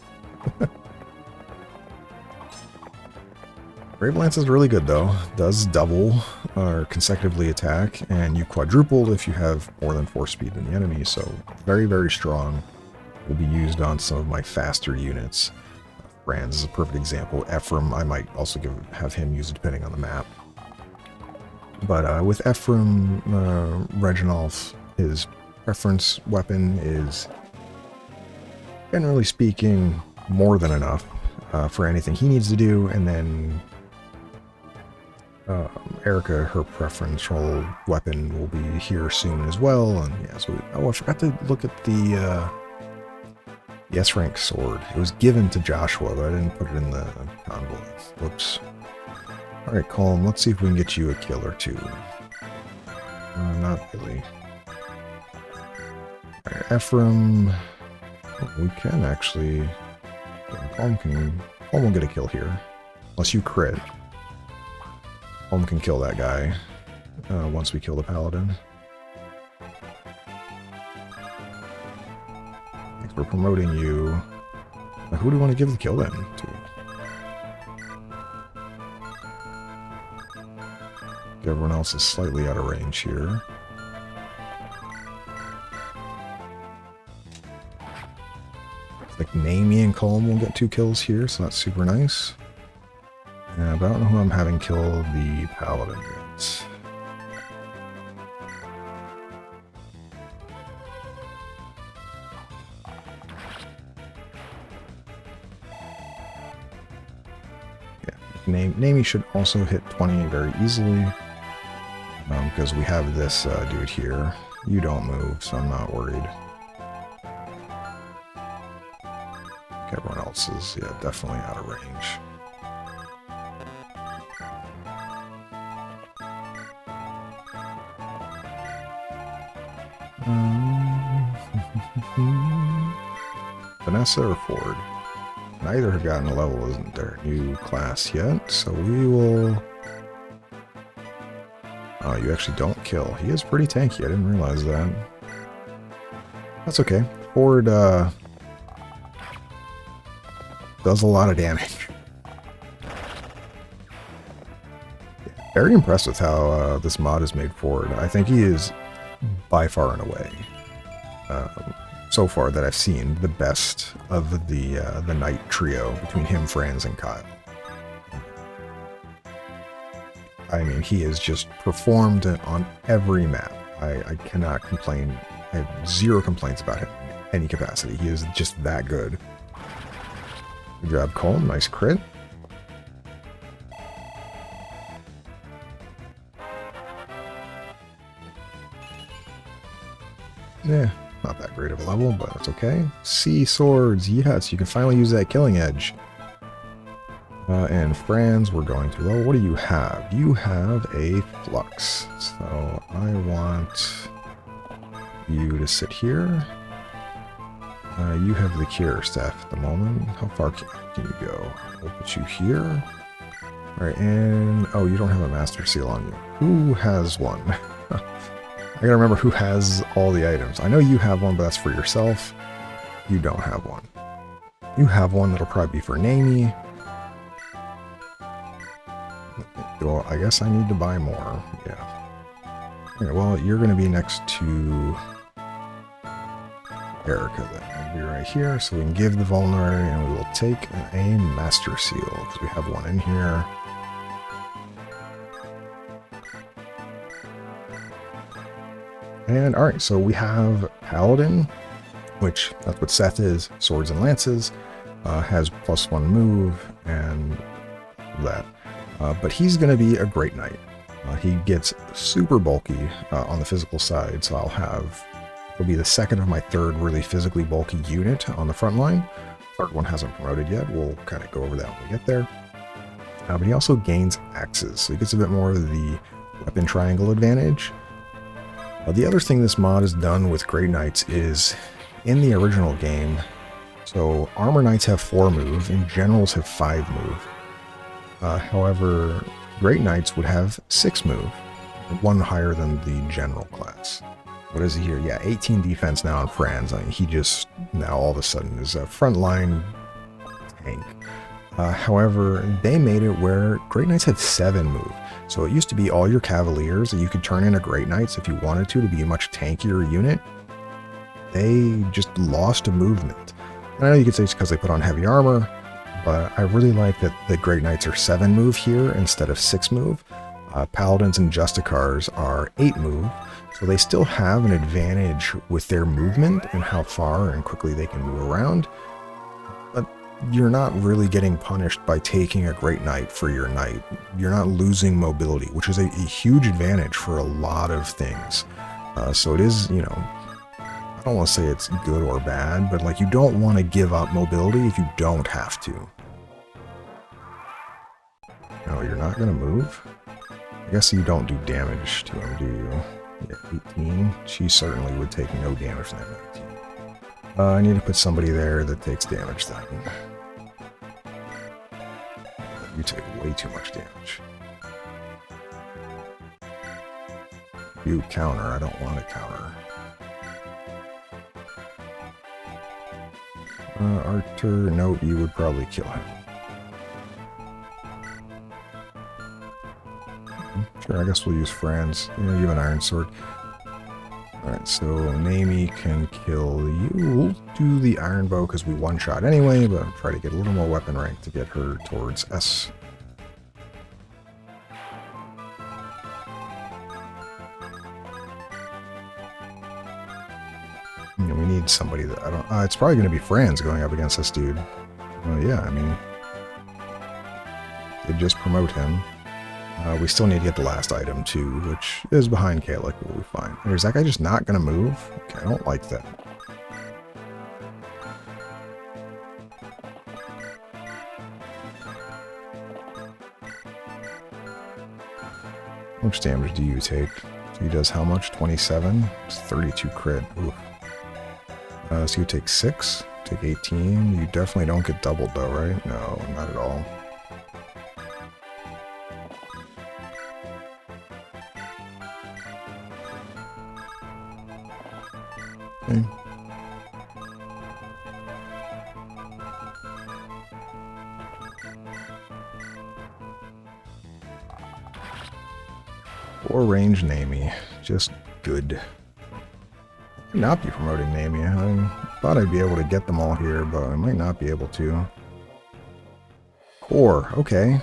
Brave Lance is really good, though. Does double or consecutively attack, and you quadruple if you have more than 4 speed than the enemy, so very, very strong. Will be used on some of my faster units. Franz is a perfect example. Ephraim, I might also have him used depending on the map. But with Ephraim, Reginolf, his preference weapon is, generally speaking, more than enough for anything he needs to do. And then Erica, her preferential weapon will be here soon as well. And yeah, so I forgot to look at the S rank sword. It was given to Joshua, but I didn't put it in the convoy. Whoops. Alright, Calm, let's see if we can get you a kill or two. Not really. Alright, Ephraim... Oh, we can actually... Yeah, Calm will get a kill here. Unless you crit. Calm can kill that guy once we kill the Paladin. Thanks for promoting you. Now, who do you want to give the kill then to? Everyone else is slightly out of range here. Like Naomi and Colm will get 2 kills here, so that's super nice. Yeah, but I don't know who I'm having kill the Paladin yet. Yeah, Naomi should also hit 20 very easily. Because we have this dude here. You don't move, so I'm not worried. Everyone else is, yeah, definitely out of range. Vanessa or Ford? Neither have gotten a level in their new class yet, so we will... Oh, you actually don't kill. He is pretty tanky. I didn't realize that. That's okay. Ford does a lot of damage. Very impressed with how this mod is made Ford. I think he is by far and away, so far that I've seen, the best of the Knight trio between him, Franz, and Kyle. I mean, he has just performed on every map. I cannot complain. I have 0 complaints about him in any capacity. He is just that good. Good job, Colm. Nice crit. Yeah, not that great of a level, but it's okay. Sea swords, yes, you can finally use that killing edge. And Franz, we're going too low. What do you have? You have a Flux. So I want you to sit here. You have the Cure Staff at the moment. How far can you go? We'll put you here. Alright, and... oh, you don't have a Master Seal on you. Who has one? I gotta remember who has all the items. I know you have one, but that's for yourself. You don't have one. You have one that'll probably be for Namie. Well, I guess I need to buy more. Yeah. Okay, well, you're going to be next to Erica then. I'll be right here, so we can give the vulnerary, and we will take a Master Seal, because we have one in here. And alright, so we have Paladin, which that's what Seth is, Swords and Lances, has +1 move, and that. But he's going to be a Great Knight. He gets super bulky on the physical side, so it'll be the second of my third really physically bulky unit on the front line. Third one hasn't promoted yet. We'll kind of go over that when we get there. But he also gains axes, so he gets a bit more of the weapon triangle advantage. The other thing this mod has done with Great Knights is, in the original game, so Armor Knights have 4 move, and Generals have 5 move. However, Great Knights would have 6 move, 1 higher than the General class. What is he here? Yeah, 18 defense now on Franz. I mean, he just now all of a sudden is a frontline tank. However, they made it where Great Knights had 7 move. So it used to be all your Cavaliers that you could turn into Great Knights if you wanted to be a much tankier unit. They just lost a movement. And I know you could say it's because they put on heavy armor, but I really like that the Great Knights are 7 move here instead of 6 move. Paladins and Justicars are 8 move, so they still have an advantage with their movement and how far and quickly they can move around. But you're not really getting punished by taking a Great Knight for your knight. You're not losing mobility, which is a huge advantage for a lot of things. So it is, you know, I don't want to say it's good or bad, but like you don't want to give up mobility if you don't have to. No, you're not going to move? I guess you don't do damage to him, do you? Yeah, 18. She certainly would take no damage from that 19. I need to put somebody there that takes damage then. You take way too much damage. You counter. I don't want to counter. Arthur, no, you would probably kill him. Sure, I guess we'll use Franz. You know, you have an iron sword. Alright, so Namie can kill you. We'll do the iron bow because we one-shot anyway, but try to get a little more weapon rank to get her towards S. You know, we need somebody that I don't... it's probably going to be Franz going up against this dude. Well, yeah, I mean... They just promote him. We still need to get the last item too, which is behind Kalik, but we'll be fine. And is that guy just not going to move? Okay, I don't like that. How much damage do you take? So he does how much? 27? It's 32 crit. Oof. So you take 6, take 18. You definitely don't get doubled though, right? No, not at all. Okay. Or range Namie, just good. Might not be promoting Namie. I thought I'd be able to get them all here, but I might not be able to. Core, okay.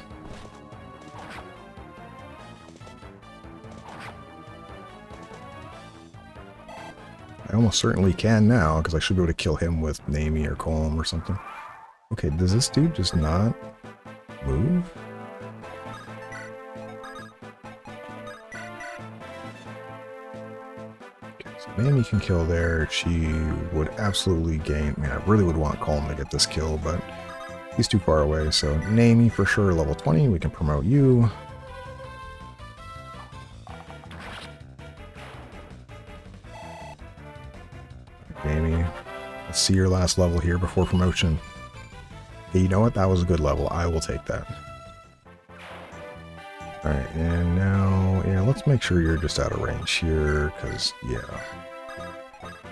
I almost certainly can now, because I should be able to kill him with Namie or Colm or something. Okay, does this dude just not move? Okay, so Namie can kill there. She would absolutely gain... I mean, I really would want Colm to get this kill, but he's too far away. So Nami for sure, level 20. We can promote you. Nami, let's see your last level here before promotion. Hey, you know what? That was a good level. I will take that. Alright, and now, yeah, let's make sure you're just out of range here, because, yeah,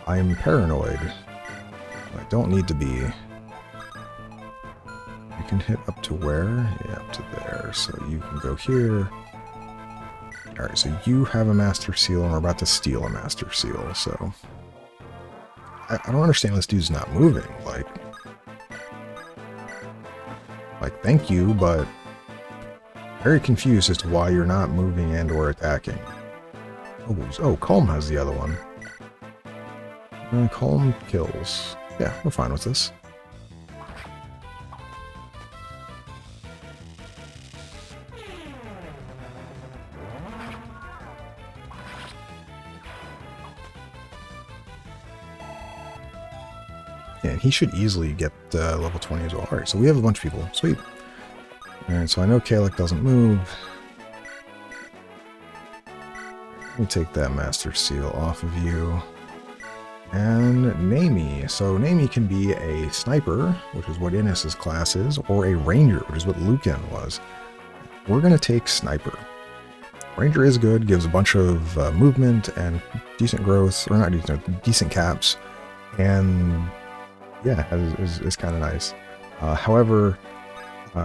I'm paranoid. I don't need to be. You can hit up to where? Yeah, up to there. So you can go here. Alright, so you have a Master Seal, and we're about to steal a Master Seal, so... I don't understand this dude's not moving. Like, thank you, but... very confused as to why you're not moving and or attacking. Oh, Calm has the other one. Calm kills. Yeah, we're fine with this. Yeah, and he should easily get level 20 as well. Alright, so we have a bunch of people. Sweet. Alright, so I know Kalec doesn't move. Let me take that Master Seal off of you. And Nami. So Nami can be a Sniper, which is what Innes's class is, or a Ranger, which is what Lucan was. We're going to take Sniper. Ranger is good, gives a bunch of movement and decent growth, or not decent, decent caps, and yeah, is kind of nice. However,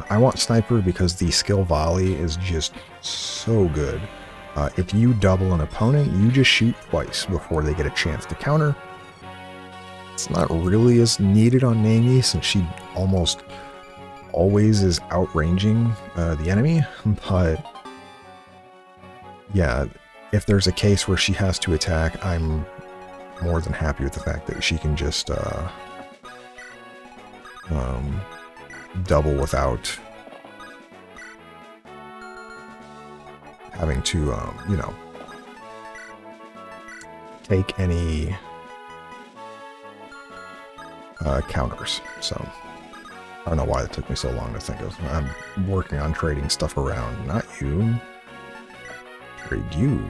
I want Sniper because the skill volley is just so good. If you double an opponent, you just shoot twice before they get a chance to counter. It's not really as needed on Nami since she almost always is outranging the enemy, but yeah, if there's a case where she has to attack, I'm more than happy with the fact that she can just double without having to, you know, take any counters. So I don't know why it took me so long to think of. I'm working on trading stuff around, not you. Trade you.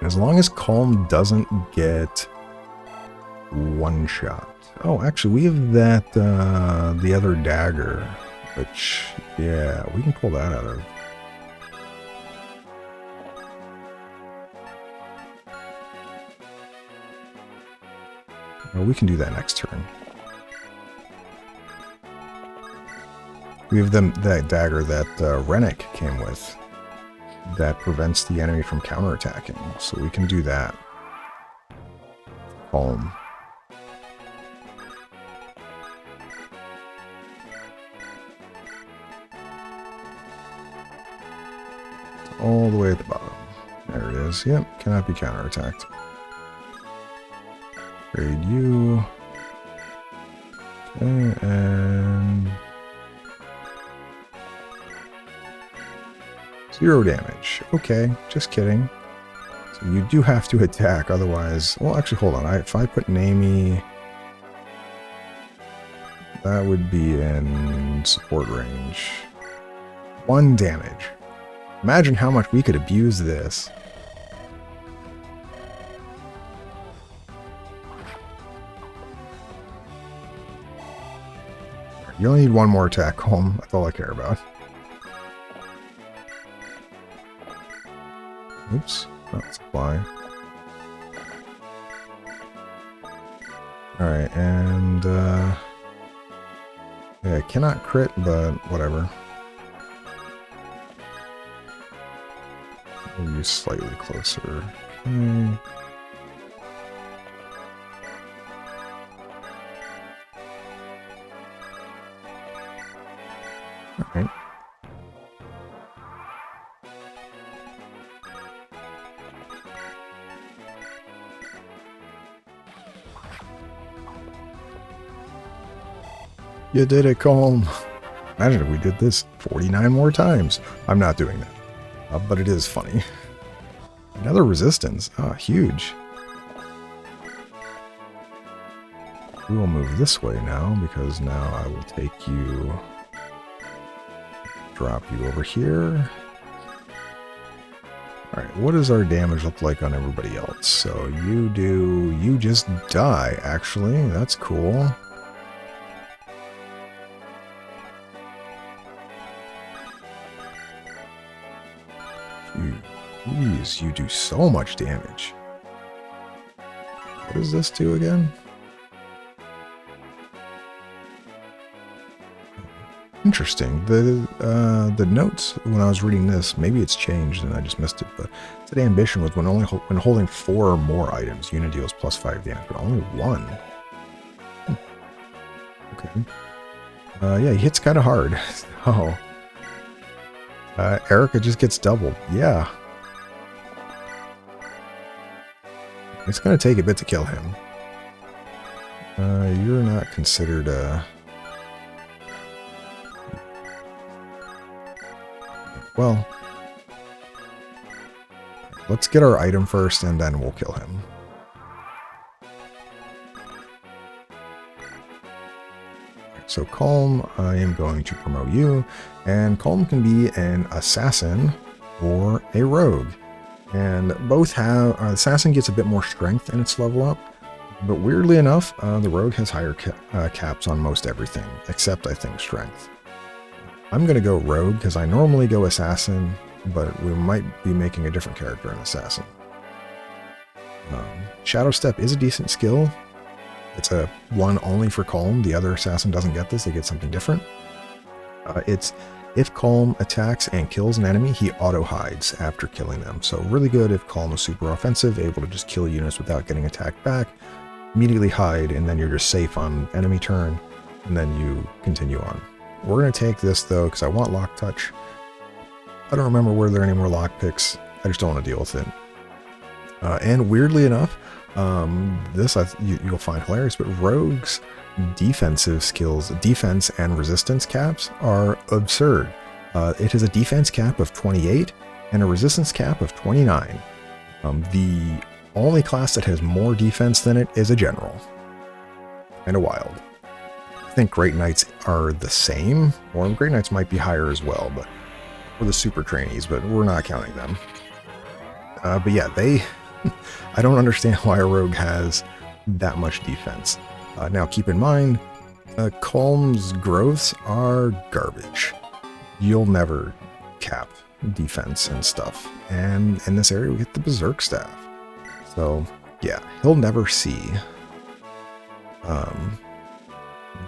As long as Calm doesn't get one shot. Oh, actually, we have that, the other dagger, which, yeah, we can pull that out of. Well, we can do that next turn. We have that dagger that Rennick came with that prevents the enemy from counterattacking, so we can do that. Calm. All the way at the bottom. There it is. Yep, cannot be counterattacked. Trade you. Okay, and 0 damage. Okay, just kidding. So you do have to attack, otherwise... Well, actually, hold on. If I put Nami... that would be in support range. 1 damage. Imagine how much we could abuse this. You only need 1 more attack, Home. That's all I care about. Oops. Not supply. Alright, and yeah, cannot crit, but whatever. We'll use slightly closer. Okay. Alright. You did it, Calm. Imagine if we did this 49 more times. I'm not doing that. But it is funny. Another resistance. Ah, huge. We will move this way now, because now I will take you, drop you over here. Alright, what does our damage look like on everybody else? So you just die, actually. That's cool. Jeez, you do so much damage. What does this do again? Interesting. The notes when I was reading this, maybe it's changed and I just missed it, but it said ambition was when holding 4 or more items, unit deals +5 damage, but only 1. Okay. Yeah, he hits kind of hard. Oh. Erica just gets doubled. Yeah. It's going to take a bit to kill him. You're not considered a... Well, let's get our item first and then we'll kill him. So Calm, I am going to promote you, and Calm can be an assassin or a rogue. And both have, assassin gets a bit more strength in its level up, but weirdly enough, the rogue has higher caps on most everything, except I think strength. I'm going to go rogue because I normally go assassin, but we might be making a different character an assassin. Shadow Step is a decent skill. It's a one only for Calm. The other assassin doesn't get this. They get something different. It's if Calm attacks and kills an enemy, he auto-hides after killing them. So really good if Calm is super offensive, able to just kill units without getting attacked back, immediately hide, and then you're just safe on enemy turn, and then you continue on. We're going to take this, though, because I want Lock Touch. I don't remember where there are any more lock picks. I just don't want to deal with it. And weirdly enough, this you'll find hilarious, but Rogue's defensive skills, defense and resistance caps are absurd. It has a defense cap of 28 and a resistance cap of 29. The only class that has more defense than it is a general. Kinda wild. I think Great Knights are the same, or Great Knights might be higher as well, but for the super trainees, but we're not counting them. But yeah, I don't understand why a rogue has that much defense. Now keep in mind, Calm's growths are garbage. You'll never cap defense and stuff. And in this area we get the Berserk staff. So yeah, he'll never see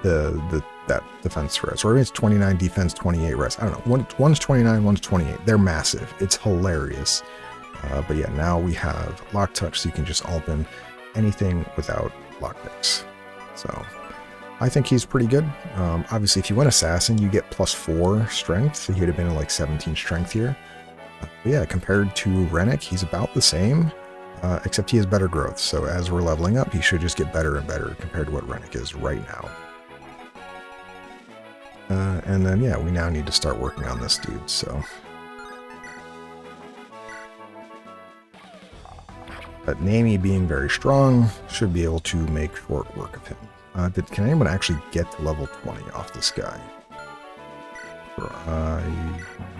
that defense res. Or it's 29 defense, 28 res. I don't know. One's 29, one's 28. They're massive. It's hilarious. But yeah, now we have Lock Touch, so you can just open anything without lockpicks. So I think he's pretty good. Obviously, if you went Assassin, you get +4 strength, so he would have been like 17 strength here. But yeah, compared to Rennick, he's about the same, except he has better growth. So as we're leveling up, he should just get better and better compared to what Rennick is right now. And then, yeah, we now need to start working on this dude, so... But Nami, being very strong, should be able to make short work of him. Can anyone actually get to level 20 off this guy?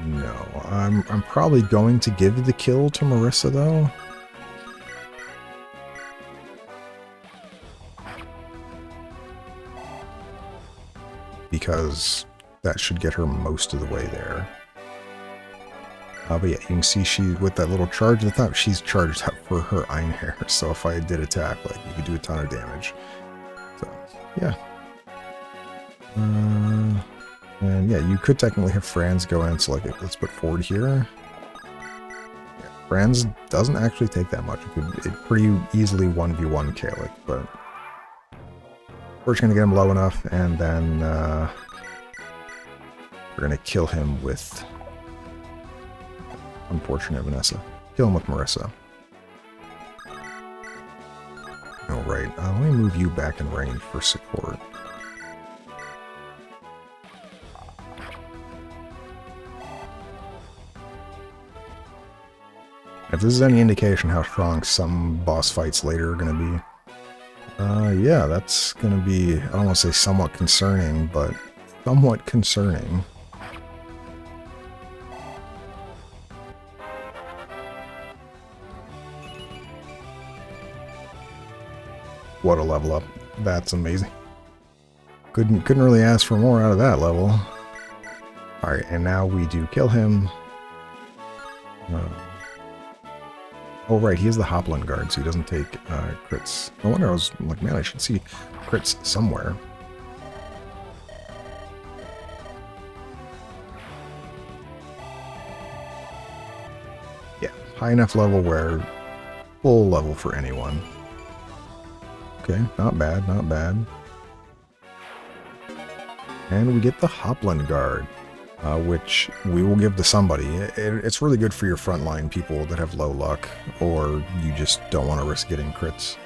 No. I'm probably going to give the kill to Marissa, though. Because that should get her most of the way there. But yeah, you can see she, with that little charge at the top, she's charged up for her Iron Hair. So if I did attack, like, you could do a ton of damage. So, yeah. And yeah, you could technically have Franz go in, so like, let's put Ford here. Yeah, Franz doesn't actually take that much. It pretty easily 1v1 Kalik, but we're just going to get him low enough, and then we're going to kill him with... Unfortunate Vanessa. Kill him with Marissa. Alright, let me move you back in range for support. If this is any indication how strong some boss fights later are going to be, Yeah, that's gonna be, I don't want to say somewhat concerning, but somewhat concerning. What a level up. That's amazing. Couldn't really ask for more out of that level. Alright, and now we do kill him. Oh, right, he is the Hopland guard, so he doesn't take crits. No wonder I was like, man, I should see crits somewhere. Yeah, high enough level where full level for anyone. Okay, not bad, not bad. And we get the Hopland guard, which we will give to somebody. It's really good for your frontline people that have low luck, or you just don't want to risk getting crits.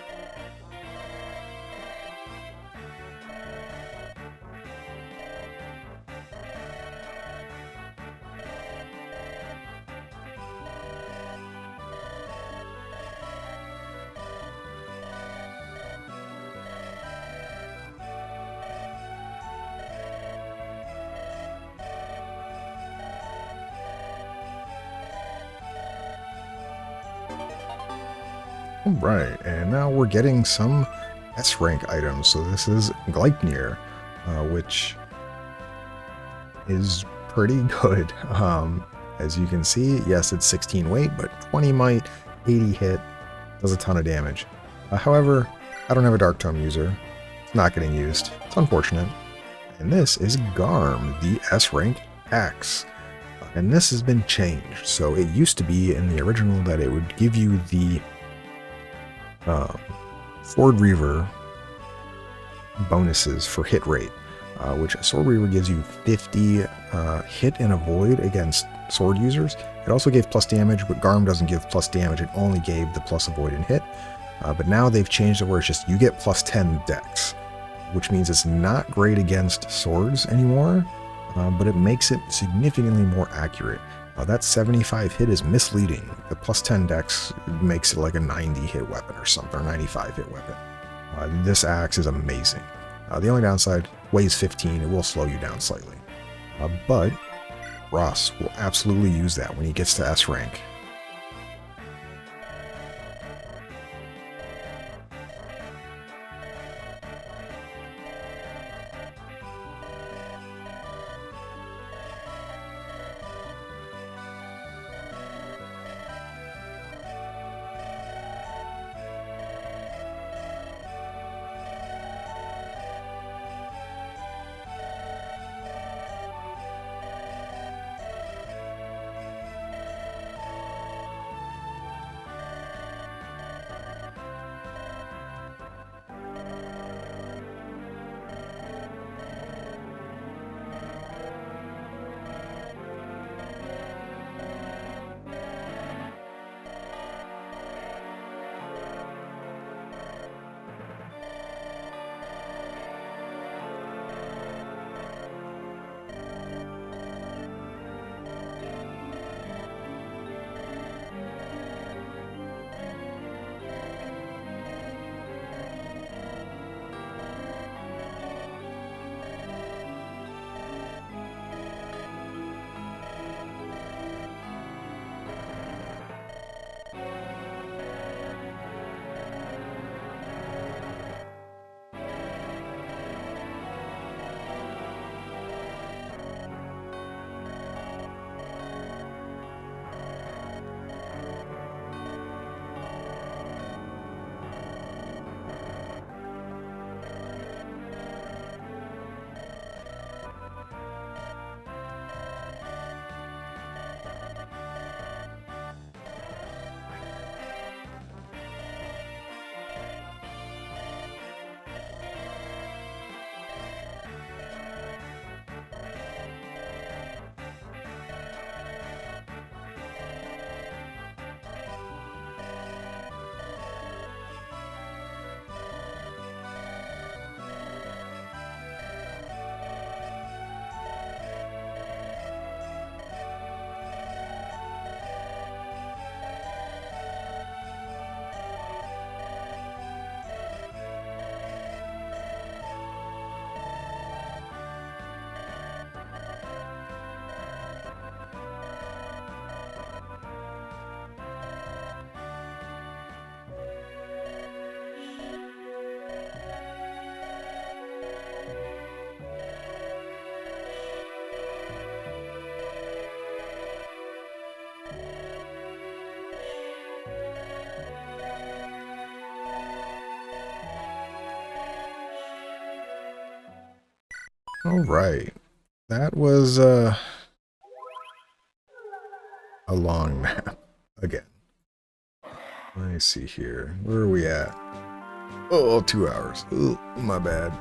Right, and now we're getting some S rank items. So this is Gleipnir, which is pretty good. As you can see, yes, it's 16 weight, but 20 might, 80 hit, does a ton of damage. However, I don't have a Dark Tome user. It's not getting used. It's unfortunate. And this is Garm, the S rank axe. And this has been changed. So it used to be in the original that it would give you the Sword Reaver bonuses for hit rate, which Sword Reaver gives you 50 hit and avoid against sword users. It also gave plus damage, but Garm doesn't give plus damage. It only gave the plus avoid and hit. But now they've changed it where it's just you get plus 10 dex, which means it's not great against swords anymore, but it makes it significantly more accurate. That 75 hit is misleading. The plus 10 dex makes it like a 90 hit weapon or something, or 95 hit weapon. This axe is amazing. The only downside, weighs 15, it will slow you down slightly. But Ross will absolutely use that when he gets to S rank. Alright. That was a long map again. Let me see here. Where are we at? Oh, 2 hours. Ooh, my bad.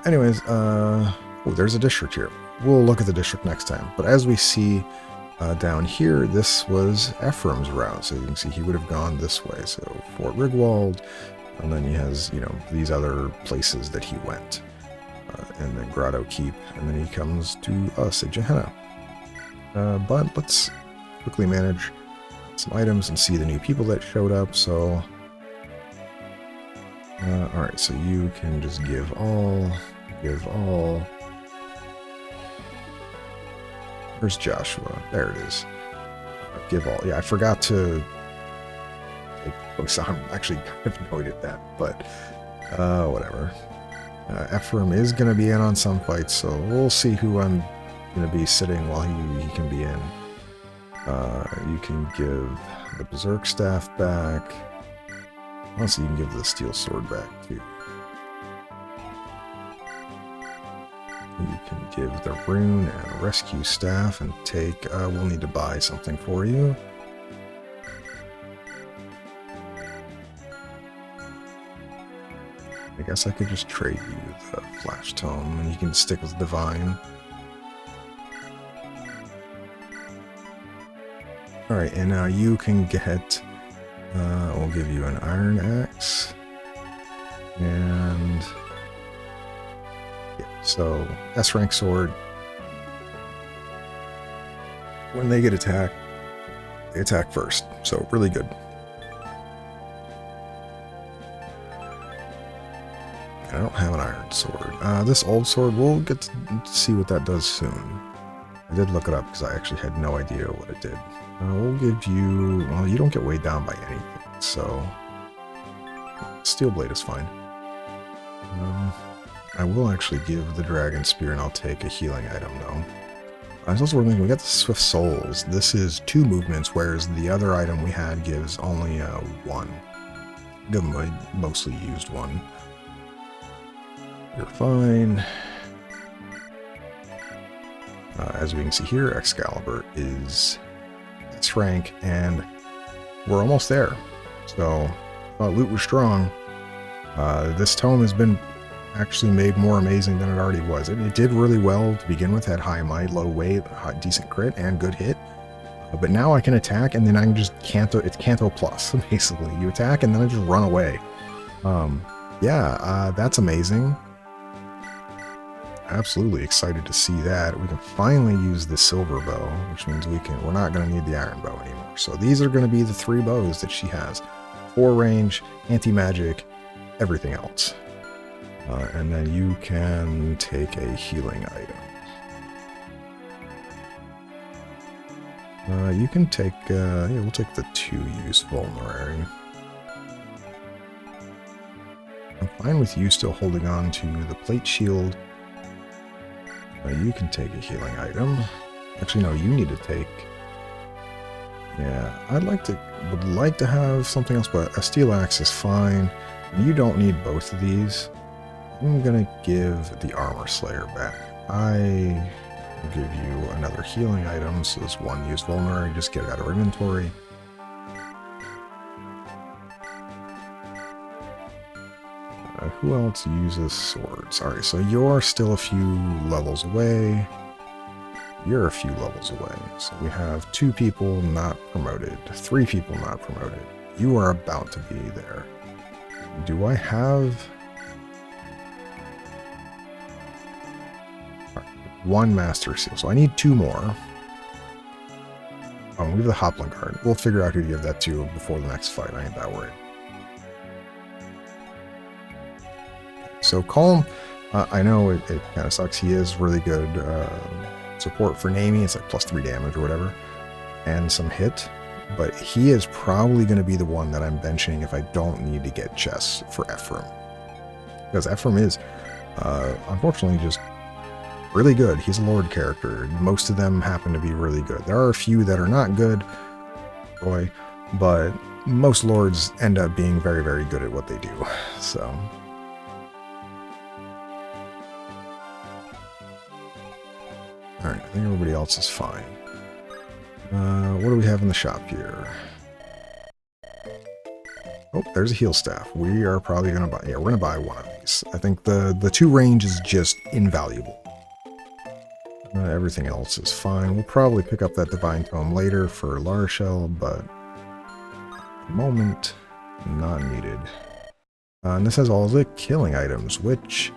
Anyways, oh, there's a district here. We'll look at the district next time. But as we see down here, this was Ephraim's route. So you can see he would have gone this way. So Fort Rigwald, and then he has, you know, these other places that he went. And then Grotto Keep, and then he comes to us at Gehenna. But let's quickly manage some items and see the new people that showed up. So, alright, so you can just give all. Where's Joshua? There it is. Give all. Yeah, I forgot to take posts. I'm actually kind of annoyed at that, but whatever. Ephraim is going to be in on some fights, so we'll see who I'm going to be sitting while he can be in. You can give the Berserk staff back. Also, you can give the steel sword back too. You can give the rune and rescue staff and take. We'll need to buy something for you. I guess I could just trade you the Flash Tome, and you can stick with Divine. Alright, and now you can get, we'll give you an Iron Axe, and, yeah, so, S-Rank Sword. When they get attacked, they attack first, so really good. I don't have an iron sword. This old sword, we'll get to see what that does soon. I did look it up because I actually had no idea what it did. We'll give you... Well, you don't get weighed down by anything, so... Steel Blade is fine. I will actually give the Dragon Spear, and I'll take a healing item, though. I was also thinking, we got the Swift Souls. This is 2 movements, whereas the other item we had gives only 1. Give them a mostly used one. You're fine. As we can see here, Excalibur is its rank, and we're almost there. So, loot was strong. This tome has been actually made more amazing than it already was. It did really well to begin with, had high might, low weight, decent crit, and good hit. But now I can attack, and then I can just Canto. It's Canto Plus, basically. You attack, and then I just run away. Yeah, that's amazing. Absolutely excited to see that. We can finally use the silver bow, which means we're not going to need the iron bow anymore. So these are going to be the 3 bows that she has. 4 range, anti-magic, everything else. And then you can take a healing item. You can take, yeah, we'll take the 2-use vulnerary. I'm fine with you still holding on to the plate shield. You can take a healing item. Actually, no, you need to take... Yeah, would like to have something else, but a steel axe is fine. You don't need both of these. I'm gonna give the Armor Slayer back. I will give you another healing item, so this 1-use vulnerary, just get it out of our inventory. Who else uses swords? Alright, so you're still a few levels away. You're a few levels away. So we have 2 people not promoted, 3 people not promoted. You are about to be there. Do I have... 1 Master Seal, so I need 2 more. We have the Hoplin card. We'll figure out who to give that to before the next fight. I ain't that worried. So Calm, I know it kind of sucks. He is really good support for Nami. It's like +3 damage or whatever, and some hit. But he is probably going to be the one that I'm benching if I don't need to get chests for Ephraim. Because Ephraim is, unfortunately, just really good. He's a Lord character. Most of them happen to be really good. There are a few that are not good, boy, but most Lords end up being very, very good at what they do. So... Alright, I think everybody else is fine. What do we have in the shop here? Oh, there's a heal staff. We are probably going to buy... Yeah, we're going to buy one of these. I think the 2 range is just invaluable. Everything else is fine. We'll probably pick up that Divine Tome later for Larshell, but at the moment, not needed. And this has all the killing items, which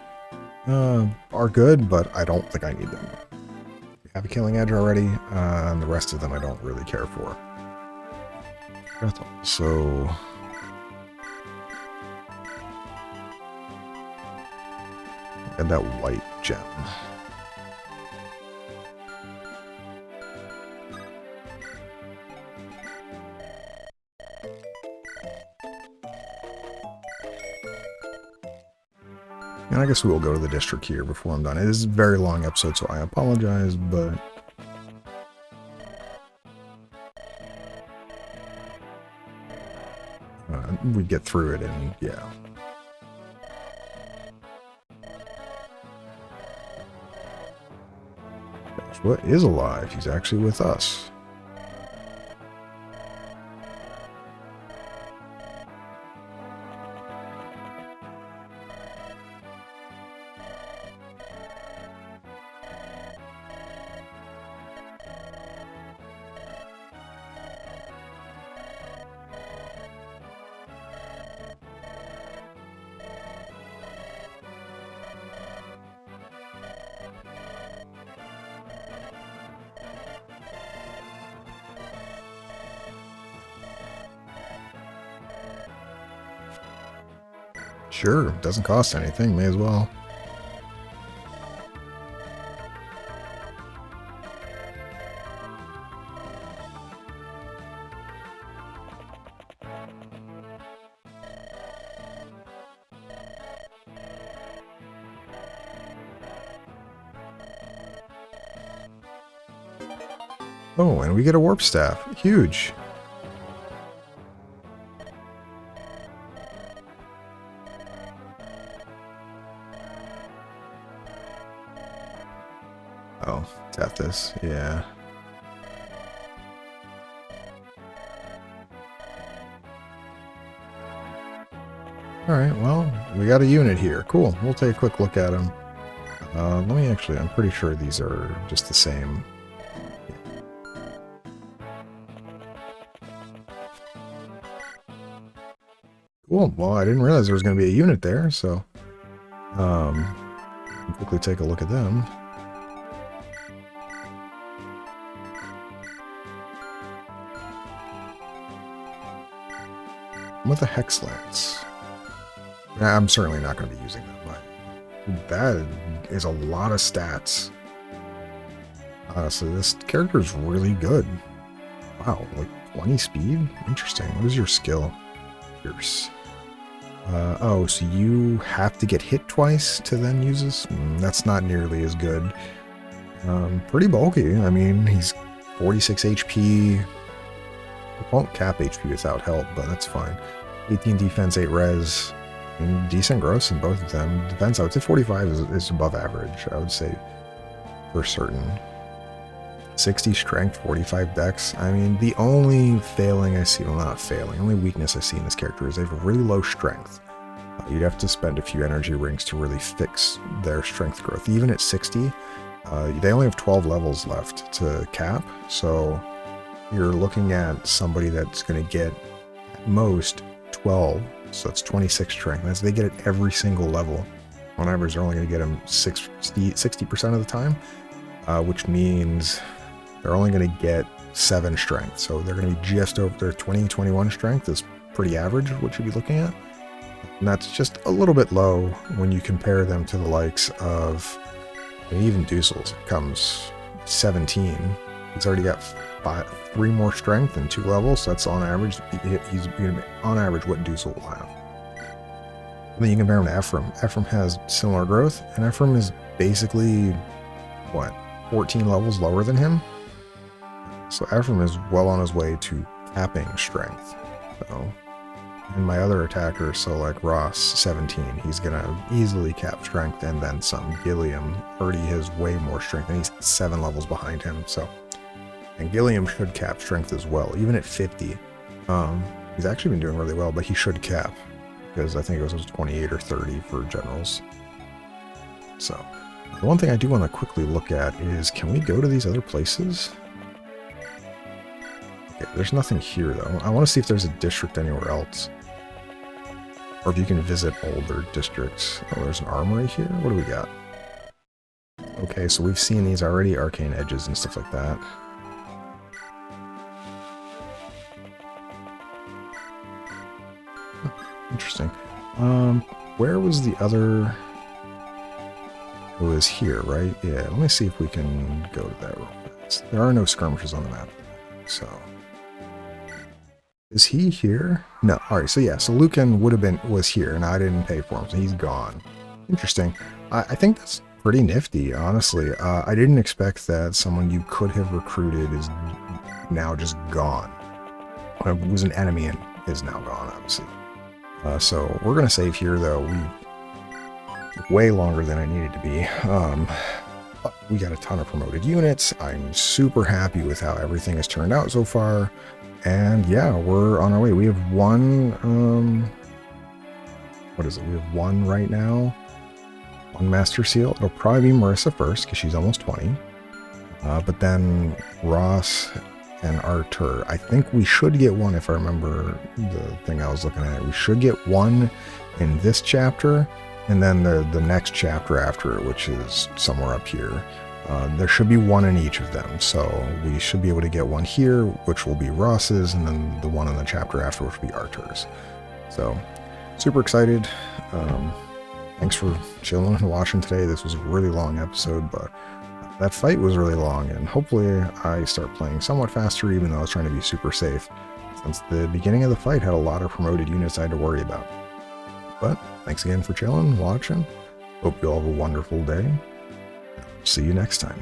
are good, but I don't think I need them. We have a killing edge already, and the rest of them I don't really care for. So... and that white gem. And I guess we will go to the district here before I'm done. It is a very long episode, so I apologize, but... we get through it, and yeah. What is alive? He's actually with us. Sure, doesn't cost anything, may as well. Oh, and we get a warp staff. Huge. Oh, tap this. Yeah. Alright, well, we got a unit here. Cool. We'll take a quick look at them. Let me actually, I'm pretty sure these are just the same. Cool. Well, I didn't realize there was going to be a unit there, so quickly take a look at them. With a Hex Lance. I'm certainly not going to be using them, but that is a lot of stats. So this character is really good. Wow, like 20 speed? Interesting. What is your skill? Pierce. Oh, so you have to get hit twice to then use this? That's not nearly as good. Pretty bulky. I mean, he's 46 HP. It won't cap HP without help, but that's fine. 18 defense, 8 res, and decent gross in both of them. Defense, I would say 45 is above average, I would say, for certain. 60 strength, 45 dex. I mean, the only failing I see, well, not failing, only weakness I see in this character is they have really low strength. You'd have to spend a few energy rings to really fix their strength growth. Even at 60, they only have 12 levels left to cap, so you're looking at somebody that's going to get at most 12, so that's 26 strength. That's, they get it every single level. On average, they're only going to get them 60% of the time, which means they're only going to get 7 strength. So they're going to be just over their 20-21 strength is pretty average, what you'd be looking at. And that's just a little bit low when you compare them to the likes of, I mean, even Dussel's comes 17. He's already got 3 more strength and 2 levels. So that's on average. He's on average what Dussel will have. And then you compare him to Ephraim. Ephraim has similar growth, and Ephraim is basically what, 14 levels lower than him. So Ephraim is well on his way to capping strength. So And my other attacker, so like Ross, 17, he's gonna easily cap strength and then some. Gilliam already has way more strength, and he's 7 levels behind him, so. And Gilliam should cap strength as well, even at 50. He's actually been doing really well, but he should cap, because I think it was 28 or 30 for generals. So, the one thing I do want to quickly look at is, can we go to these other places? Okay, there's nothing here, though. I want to see if there's a district anywhere else. Or if you can visit older districts. Oh, there's an armory here? What do we got? Okay, so we've seen these already, arcane edges and stuff like that. Interesting. Where was the other... It was here, right? Yeah, let me see if we can go to that real quick. There are no skirmishes on the map, so... Is he here? No. Alright, so yeah, so Lucan was here, and I didn't pay for him, so he's gone. Interesting. I think that's pretty nifty, honestly. I didn't expect that someone you could have recruited is now just gone. It was an enemy and is now gone, obviously. So we're going to save here, though. We way longer than I needed to be. We got a ton of promoted units. I'm super happy with how everything has turned out so far. And yeah, we're on our way. We have one, what is it? We have one right now. One Master Seal. It'll probably be Marissa first, because she's almost 20. But then Ross and Artur. I think we should get one, if I remember the thing I was looking at. We should get one in this chapter, and then the next chapter after it, which is somewhere up here. There should be one in each of them, so we should be able to get one here, which will be Ross's, and then the one in the chapter after, which will be Artur's. So, super excited. Thanks for chilling and watching today. This was a really long episode, but that fight was really long, and hopefully I start playing somewhat faster, even though I was trying to be super safe, since the beginning of the fight had a lot of promoted units I had to worry about. But, thanks again for chilling, watching. Hope you all have a wonderful day. See you next time.